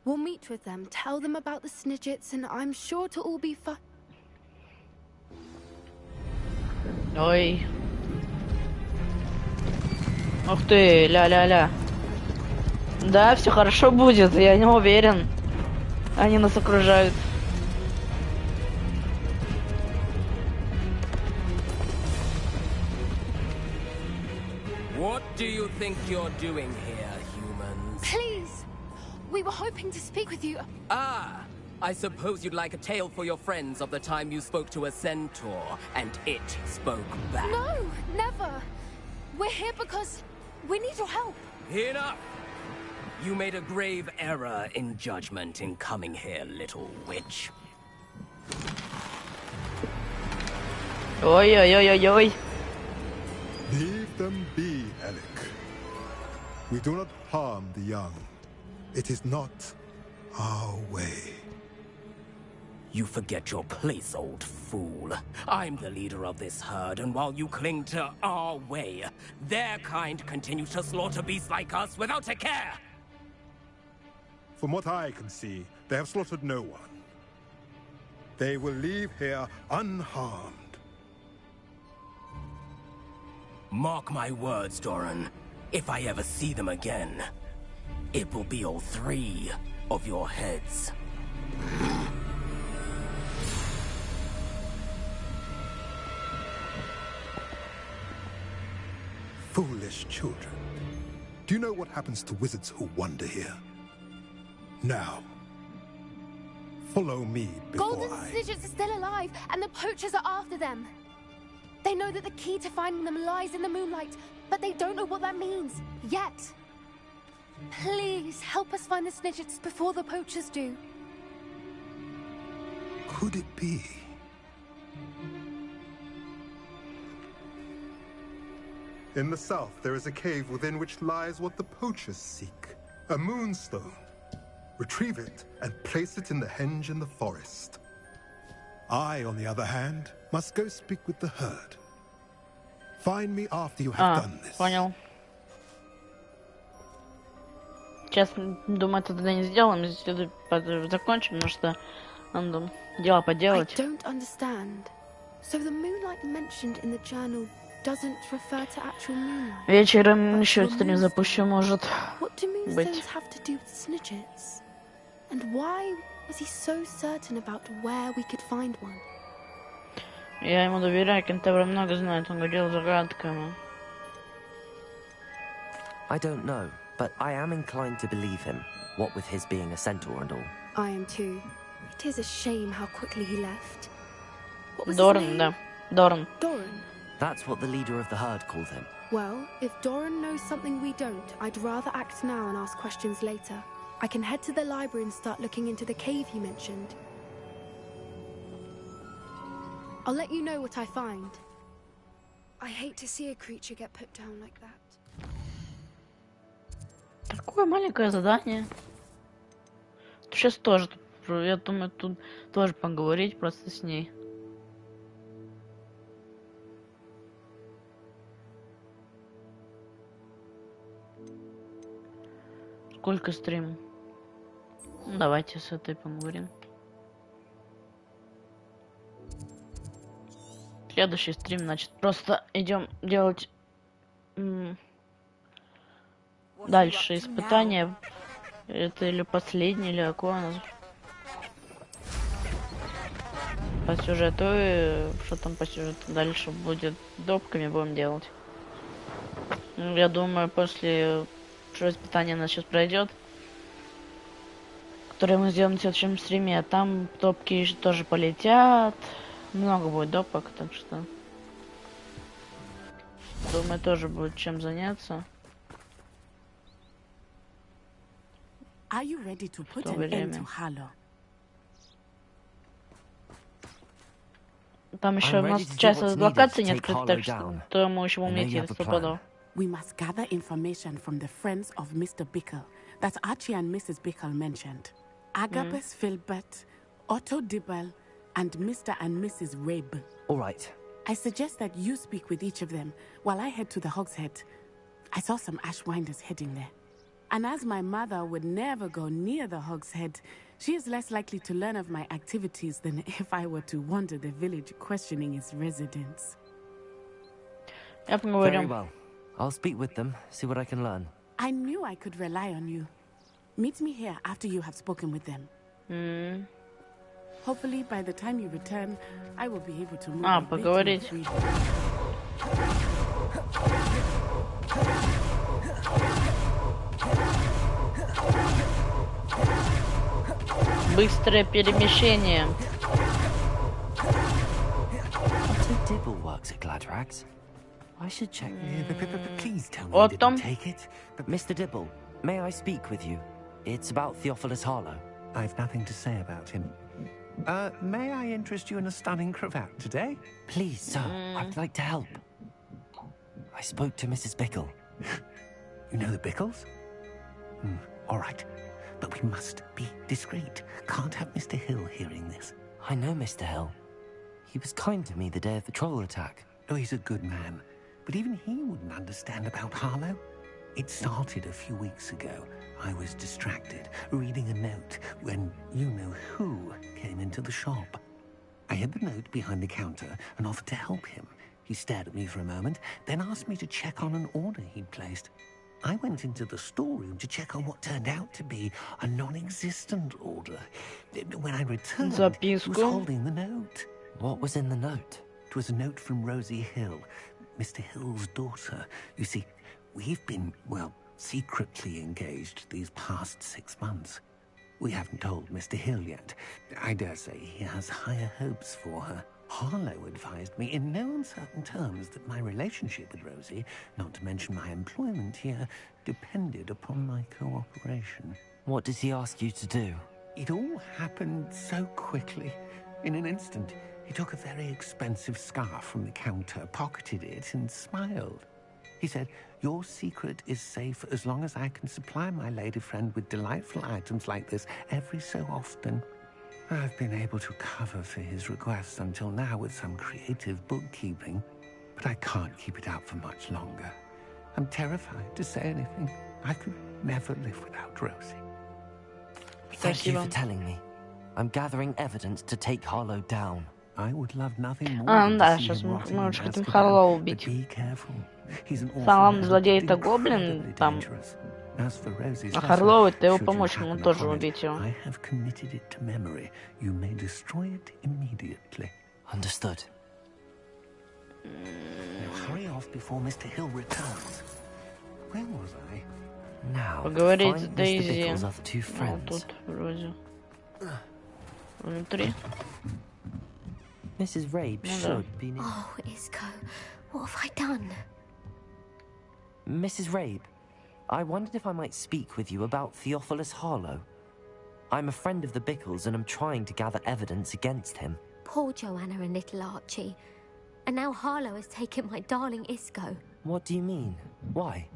We'll meet with them, tell them about the snidgets, and I'm sure to all be fine. Ой. Ух ты, ля-ля-ля. Да, все хорошо будет, я не уверен. Они нас окружают. What do you think you're doing here, humans? Please! We were hoping to speak with you. Ah, I suppose you'd like a tale for your friends of the time you spoke to a centaur and it spoke back. No, never. We're here because we need your help. Enough! You made a grave error in judgment in coming here, little witch. Oi, oi, oi, oi, oi. Leave them be, Alec. We do not harm the young. It is not our way. You forget your place, old fool. I'm the leader of this herd, and while you cling to our way, their kind continue to slaughter beasts like us without a care! From what I can see, they have slaughtered no one. They will leave here unharmed. Mark my words, Doran. If I ever see them again, it will be all 3 of your heads. Foolish children. Do you know what happens to wizards who wander here? Now, follow me before Golden Snidgets are still alive, and the poachers are after them. They know that the key to finding them lies in the moonlight, but they don't know what that means, yet. Please, help us find the Snidgets before the poachers do. Could it be? In the south, there is a cave within which lies what the poachers seek. A moonstone. Retrieve it and place it in the henge in the forest. I, on the other hand, must go speak with the herd. Find me after you have done this. Понял. Сейчас, думаю, это не сделаем, здесь закончим, потому что надо дела поделать. I don't understand. So the moonlight mentioned in the journal doesn't refer to actual moonlight. Вечером еще стрим запущу, может What do быть. moonstones have to do with Snidgets? And why was he so certain about where we could find one? Я ему доверяю, Кентавр много знает, он говорил загадками. I don't know, but I am inclined to believe him, what with his being a centaur and all. I am too. It is a shame how quickly he left. What was his Дорн, name? да. Дорн. Doran. That's what the leader of the herd called him. Well, if Doran knows something we don't, I'd rather act now and ask questions later. I can head to the library and start looking into the cave he mentioned. I'll let you know what I find. I hate to see a creature get put down like that. Такое маленькое задание. Сейчас тоже, я думаю, тут тоже поговорить просто с ней. Сколько стрим? Ну, давайте с этой поговорим. Следующий стрим, значит, просто идем делать дальше испытания. Это или последний, или какое у нас по сюжету, и что там по сюжету дальше будет, допками будем делать. Я думаю, после что испытание у нас сейчас пройдет, которое мы сделаем в следующем стриме, а там топки еще тоже полетят. Много будет допок, так что думаю, тоже будет чем заняться. Are you ready to put an end to Harlow? Там еще у нас часть локаций не открыта, так что мы еще будем идти стопудово. We must gather information from the friends of Mr. Bickle that Archie and Mrs. Bickle mentioned. Agabus Filbert, Otto Dibble, and Mr. and Mrs. Rabe. All right. I suggest that you speak with each of them while I head to the Hogshead. I saw some Ashwinders heading there. And as my mother would never go near the Hogshead, she is less likely to learn of my activities than if I were to wander the village questioning its residents. Very well. I'll speak with them, see what I can learn. I knew I could rely on you. Meet me here after you have spoken with them. Hopefully, by the time you return, I will be able to move поговорить. Быстрое перемещение. Mr. Dibble works at Gladrags. I should check. Please tell me Вот you там. didn't take it. But Mr. Dibble, may I speak with you? It's about Theophilus Harlow. I've nothing to say about him. May I interest you in a stunning cravat today? Please, sir, I'd like to help. I spoke to Mrs. Bickle. You know the Bickles? All right. But we must be discreet. Can't have Mr. Hill hearing this. I know Mr. Hill. He was kind to me the day of the troll attack. Oh, he's a good man. But even he wouldn't understand about Harlow. It started a few weeks ago. I was distracted, reading a note, when you-know-who came into the shop. I hid the note behind the counter and offered to help him. He stared at me for a moment, then asked me to check on an order he'd placed. I went into the storeroom to check on what turned out to be a non-existent order. When I returned, he was holding the note. What was in the note? It was a note from Rosie Hill, Mr. Hill's daughter. You see, we've been, well, secretly engaged these past 6 months. We haven't told Mr. Hill yet. I dare say he has higher hopes for her. Harlow advised me in no uncertain terms that my relationship with Rosie, not to mention my employment here, depended upon my cooperation. What does he ask you to do? It all happened so quickly. In an instant, he took a very expensive scarf from the counter, pocketed it, and smiled. He said, "Your secret is safe as long as I can supply my lady friend with delightful items like this every so often." I've been able to cover for his requests until now with some creative bookkeeping, but I can't keep it out for much longer. I'm terrified to say anything. I could never live without Rosie. Thank you for telling me. I'm gathering evidence to take Harlow down. I would love nothing more А, than да, to see сейчас him мы rotting in хотим Azkaban, Харлоу but убить. be careful. He's an awful Сам man, злодей but это гоблин, incredibly там. dangerous. As for Rosie's А letter, Харлоу это его should you помощник, ему happen тоже upon it, убить его. I have committed it to memory. You may destroy it immediately. Understood. Now hurry off before Mr. Hill returns. Where was I? Now, Поговорить с find Mr. Дейзи. Bickle's other two Вот friends. тут вроде. Внутри. Mrs. Rabe Ну да. should be near. Oh, Isco, what have I done? Mrs. Rabe, I wondered if I might speak with you about Theophilus Harlow. I'm a friend of the Bickles and I'm trying to gather evidence against him. Poor Joanna and little Archie. And now Harlow has taken my darling Isco. What do you mean? Why?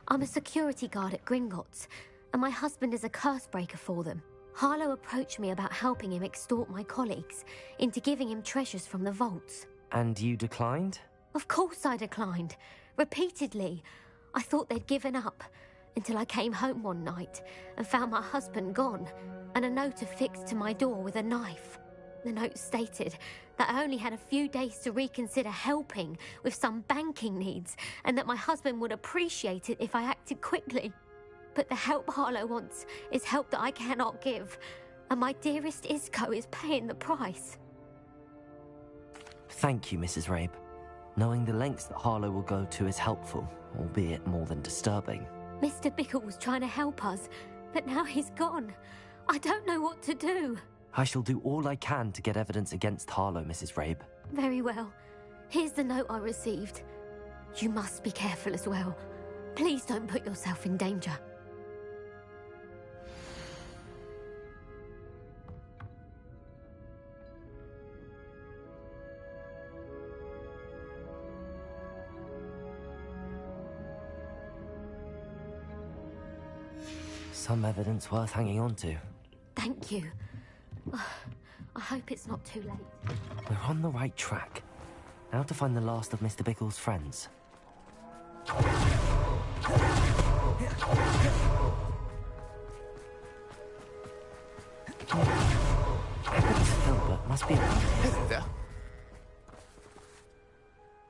I'm a security guard at Gringotts, and my husband is a curse breaker for them. Harlow approached me about helping him extort my colleagues into giving him treasures from the vaults. And you declined? Of course I declined. Repeatedly. I thought they'd given up, until I came home one night and found my husband gone, and a note affixed to my door with a knife. The note stated that I only had a few days to reconsider helping with some banking needs, and that my husband would appreciate it if I acted quickly. But the help Harlow wants is help that I cannot give, and my dearest Isco is paying the price. Thank you, Mrs. Rabe. Knowing the lengths that Harlow will go to is helpful, albeit more than disturbing. Mr. Bickle was trying to help us, but now he's gone. I don't know what to do. I shall do all I can to get evidence against Harlow, Mrs. Rabe. Very well. Here's the note I received. You must be careful as well. Please don't put yourself in danger. Some evidence worth hanging on to. Thank you. I hope it's not too late. We're on the right track. Now to find the last of Mr. Bickle's friends. Agatha's Filbert must be around here. Hello there.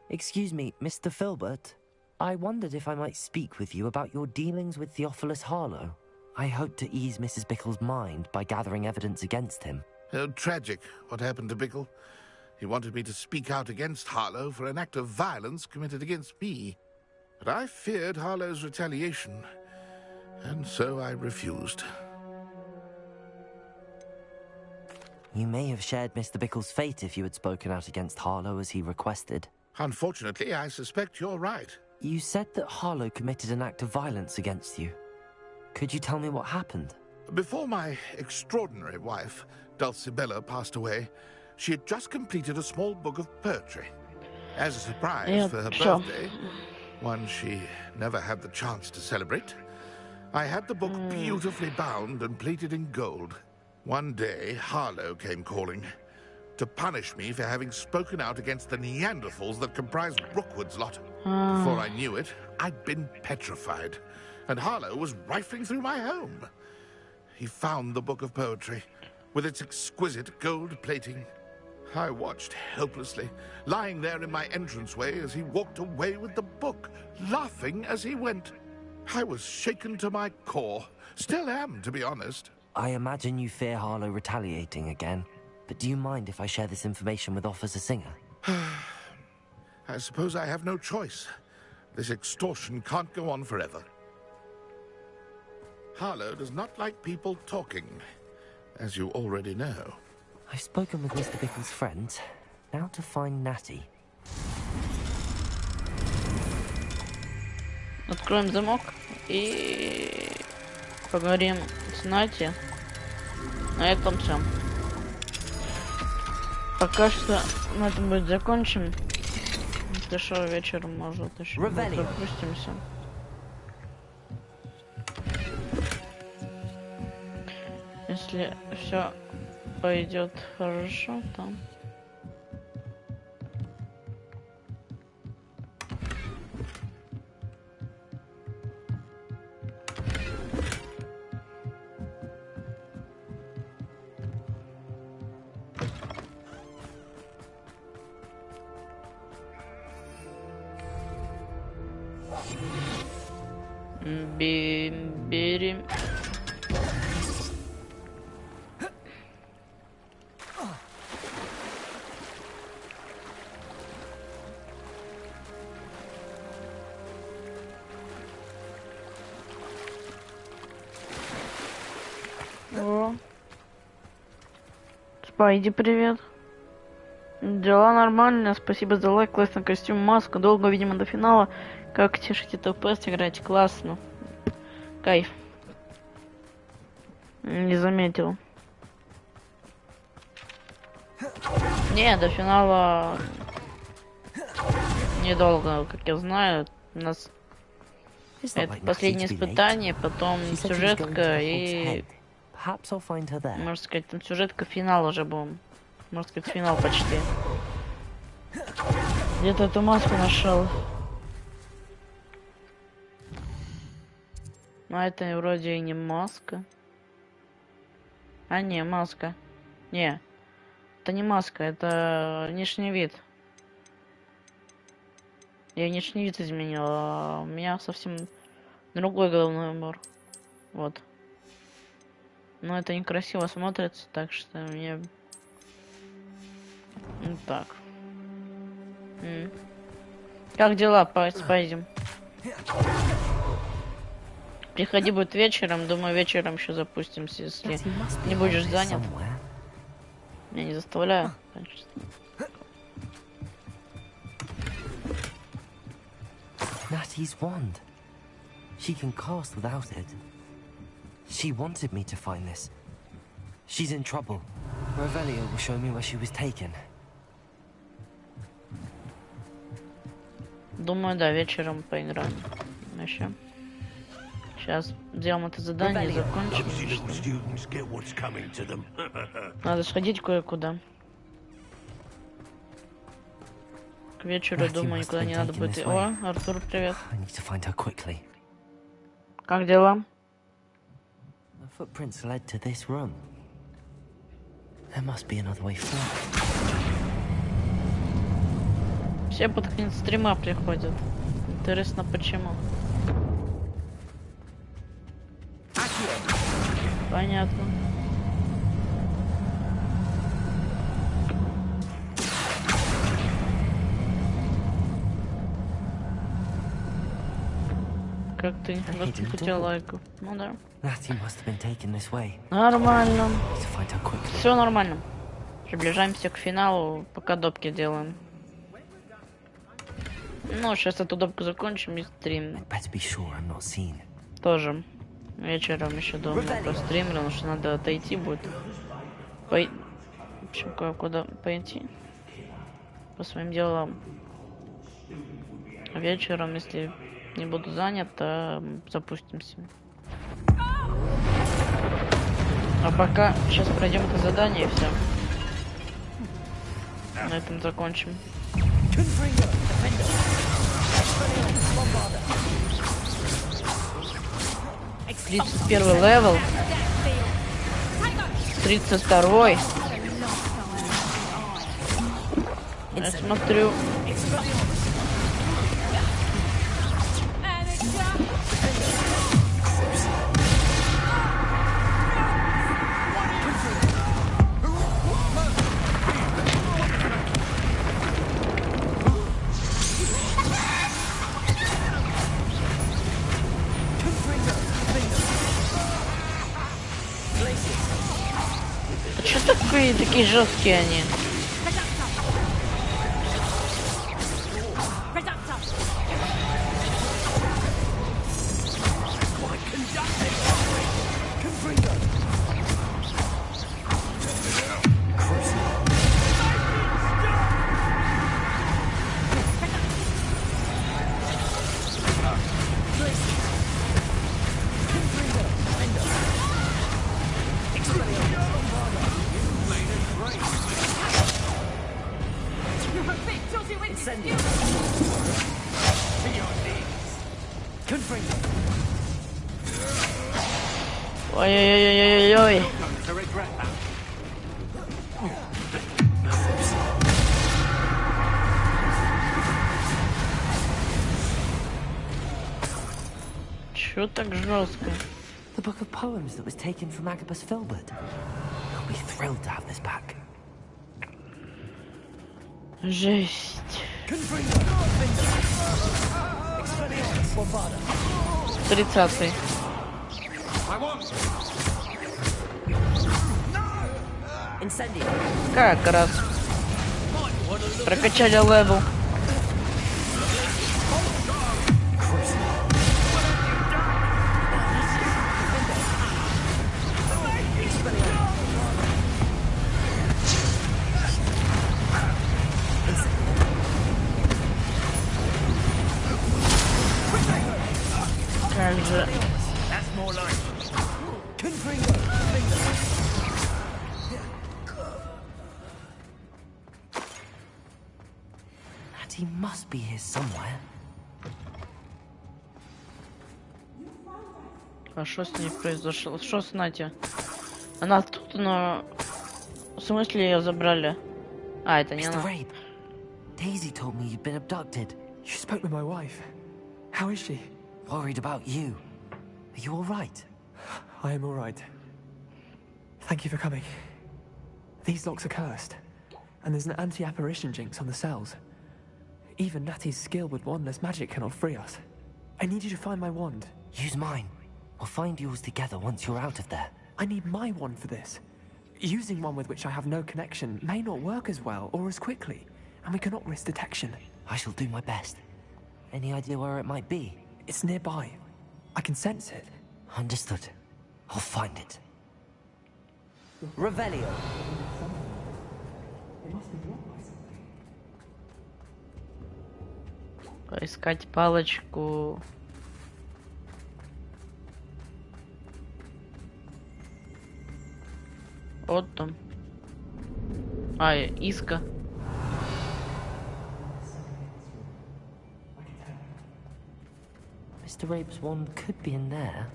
Excuse me, Mr. Filbert. I wondered if I might speak with you about your dealings with Theophilus Harlow. I hope to ease Mrs. Bickle's mind by gathering evidence against him. Oh, tragic what happened to Bickle. He wanted me to speak out against Harlow for an act of violence committed against me. But I feared Harlow's retaliation, and so I refused. You may have shared Mr. Bickle's fate if you had spoken out against Harlow as he requested. Unfortunately, I suspect you're right. You said that Harlow committed an act of violence against you. Could you tell me what happened? Before my extraordinary wife, Dulcibella, passed away, she had just completed a small book of poetry. As a surprise for her birthday, one she never had the chance to celebrate, I had the book beautifully bound and plated in gold. One day, Harlow came calling to punish me for having spoken out against the Neanderthals that comprised Rookwood's lot. Before I knew it, I'd been petrified, and Harlow was rifling through my home. He found the book of poetry, with its exquisite gold plating. I watched helplessly, lying there in my entranceway as he walked away with the book, laughing as he went. I was shaken to my core. Still am, to be honest. I imagine you fear Harlow retaliating again, but do you mind if I share this information with Officer Singer? I suppose I have no choice. This extortion can't go on forever. Harlow does not like people talking, as you already know. I've spoken with Mr. Bickle's friends. Now to find Natty. Откроем замок и поговорим с Нати. На этом все. Пока что на этом будет закончим. Если что, вечером может еще пропустимся. Если все пойдет хорошо, там. Берем. О. Спайди, привет. Дела нормально, спасибо за лайк, классный костюм, маску, долго, видимо, до финала. Как тешите топ-тест, играть классно. Кайф. Не заметил. Не, до финала недолго, как я знаю. У нас это последнее испытание, потом сюжетка и... Можно сказать, там сюжетка, финал уже будем. Можно сказать, финал почти. Где-то эту маску нашел. А это вроде и не маска. А не, маска. Не. Это не маска, это внешний вид. Я внешний вид изменил, а у меня совсем другой головной убор. Вот. Но это некрасиво смотрится, так что мне... Вот так. Как дела, пойдем? Приходи будет вечером, думаю, вечером еще запустимся, если не будешь занят. Я не заставляю, конечно. Natty's wand. She can cast without it. She wanted me to find this. She's in trouble. Revelio will show me where she was taken. Думаю, да, вечером поиграем. Еще. Сейчас сделаем это задание и закончим. Надо сходить кое-куда. К вечеру, думаю, никуда не надо будет. О, Артур, привет. Как дела? Все под конец стрима приходят. Интересно, почему? Понятно. Как ты? Просто не хотел лайков. Ну да. Нормально. Все нормально. Приближаемся к финалу, пока допки делаем. Ну, сейчас эту допку закончим и стрим. Тоже вечером еще дома постримлю, потому что надо отойти будет. В общем, куда пойти? По своим делам. Вечером, если не буду занят, то запустимся. А пока сейчас пройдем это задание и все. На этом закончим. 31 левел. 32-й. Я смотрю. Что такие жесткие они? Ой-ой-ой-ой-ой-ой. Чё так жестко? The book of poems that was taken from Agabus Filbert. He'll be thrilled to have this back. Жесть. 30-й. Как раз прокачали левел. Как же. He must be here somewhere. А что с ней произошло? Что с Натей? Она тут, но... В смысле ее забрали? А, это не она. Rape. Daisy told me you'd been abducted. You spoke with my wife. How is she? Worried about you. Are you all right? I am all right. Thank you for coming. These locks are cursed, and there's an anti-apparition jinx on the cells. Even Natty's skill with wandless magic cannot free us. I need you to find my wand. Use mine. We'll find yours together once you're out of there. I need my wand for this. Using one with which I have no connection may not work as well or as quickly, and we cannot risk detection. I shall do my best. Any idea where it might be? It's nearby. I can sense it. Understood. I'll find it. Revelio. Поискать палочку. Вот там. А, иска. Mr. Rape's wand could be in there.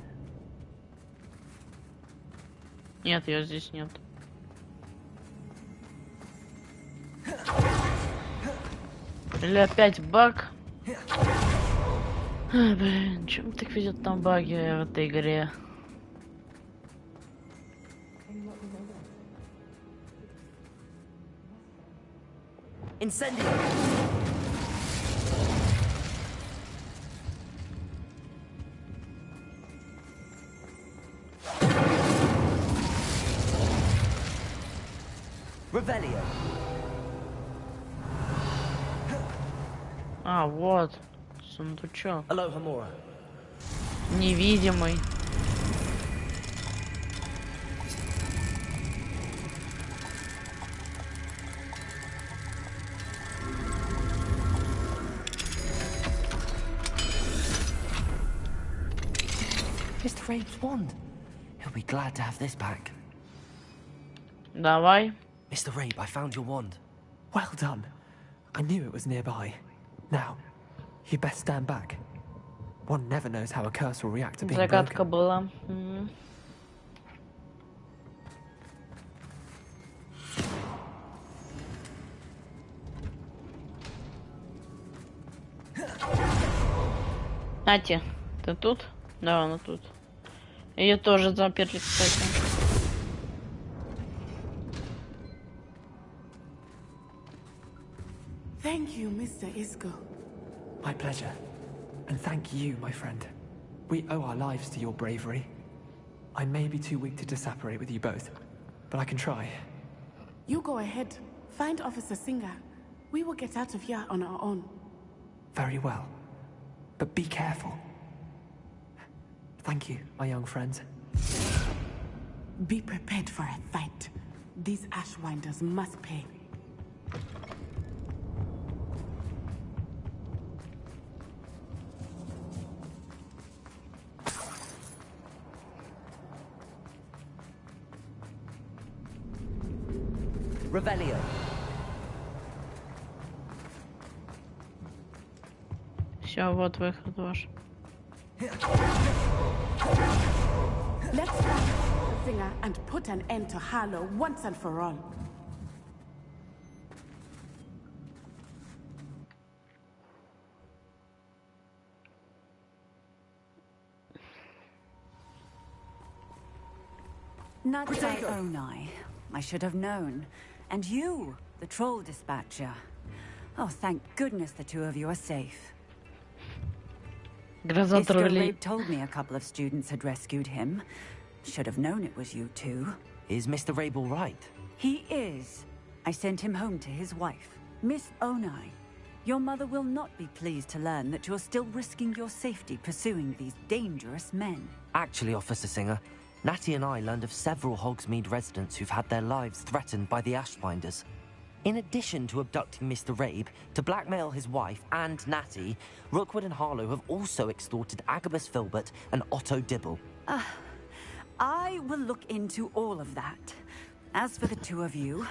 Нет, ее здесь нет. Или опять баг? А, блин, чем так ведет там баги в этой игре? Incendio. Revelio. А, вот. Сундучок. Aloha Mora. Невидимый. Mr. Rabe's wand. He'll be glad to have this back. Давай. Mr. Rabe, I found your wand. Well done. I knew it was nearby. Now, you best stand back. One never knows how a curse will react to being Загадка broken. была. Нати, ты тут? Да, она тут. Ее тоже заперли, кстати. Thank you, Mr. Isco. My pleasure. And thank you, my friend. We owe our lives to your bravery. I may be too weak to disapparate with you both, but I can try. You go ahead. Find Officer Singer. We will get out of here on our own. Very well. But be careful. Thank you, my young friends. Be prepared for a fight. These Ashwinders must pay. Revelio. Все, вот выход ваш. Let's find the Singer and put an end to Harlow once and for all. Not Onai. I should have known. And you, the troll dispatcher. Oh, thank goodness the two of you are safe. Isco Rabe told me a couple of students had rescued him. Should have known it was you two. Is Mr. Rabe all right? He is. I sent him home to his wife, Miss Onai. Your mother will not be pleased to learn that you're still risking your safety pursuing these dangerous men. Actually, Officer Singer, Natty and I learned of several Hogsmeade residents who've had their lives threatened by the Ashwinders. In addition to abducting Mr. Rabe to blackmail his wife and Natty, Rookwood and Harlow have also extorted Agabus Filbert and Otto Dibble. I will look into all of that. As for the two of you,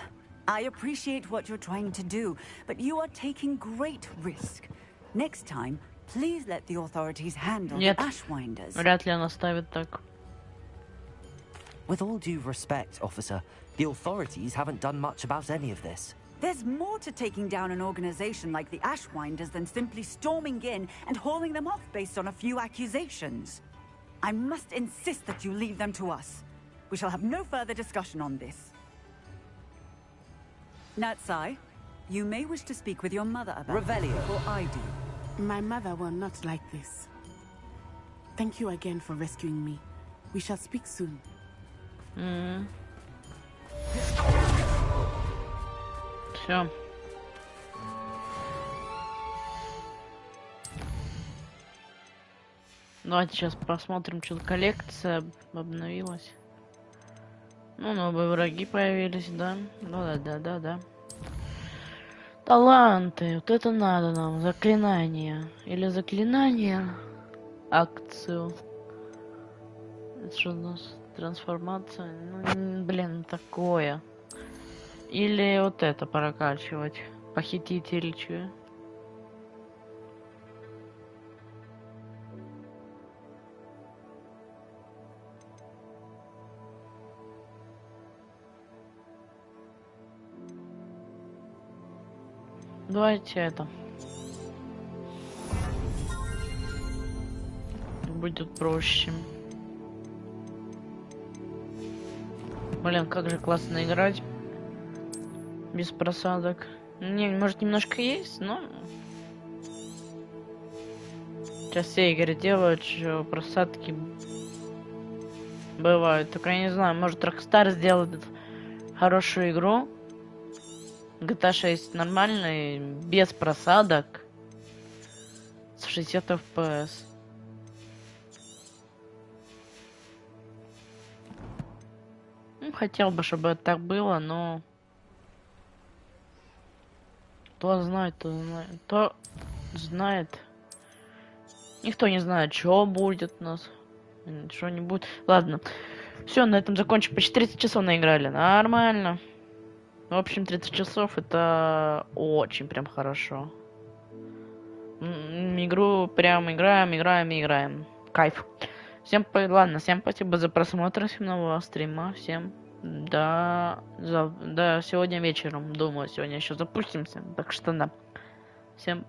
I appreciate what you're trying to do, but you are taking great risk. Next time, please let the authorities handle the Ashwinders. Вряд ли она ставит так. With all due respect, officer, the authorities haven't done much about any of this. There's more to taking down an organization like the Ashwinders than simply storming in and hauling them off based on a few accusations. I must insist that you leave them to us. We shall have no further discussion on this. Natsai, you may wish to speak with your mother about Revelio. Before I do. My mother will not like this. Thank you again for rescuing me. We shall speak soon. Все. Давайте сейчас посмотрим, что коллекция обновилась. Ну, новые враги появились, да? Ну да. Таланты. Вот это надо нам. Заклинания. Или заклинания. Акцию. Это что у нас? Трансформация. Ну, блин, такое. Или вот это прокачивать. Похититель, че? Давайте это. Будет проще. Блин, как же классно играть. Без просадок. Не, может немножко есть, но... Сейчас все игры делают, что просадки бывают. Только я не знаю, может Rockstar сделает хорошую игру, GTA 6 нормальный, без просадок, с 60 FPS. Ну, хотел бы, чтобы это так было, но... Кто знает, кто знает. Кто знает. Никто не знает, что будет у нас. Что не будет. Ладно. Все, на этом закончим. Почти 30 часов наиграли. Нормально. В общем, 30 часов это очень прям хорошо. Игру прям играем. Кайф. Всем ладно, всем спасибо за просмотр. Всем нового стрима. Всем до сегодня вечером. Думаю, сегодня еще запустимся. Так что да. Всем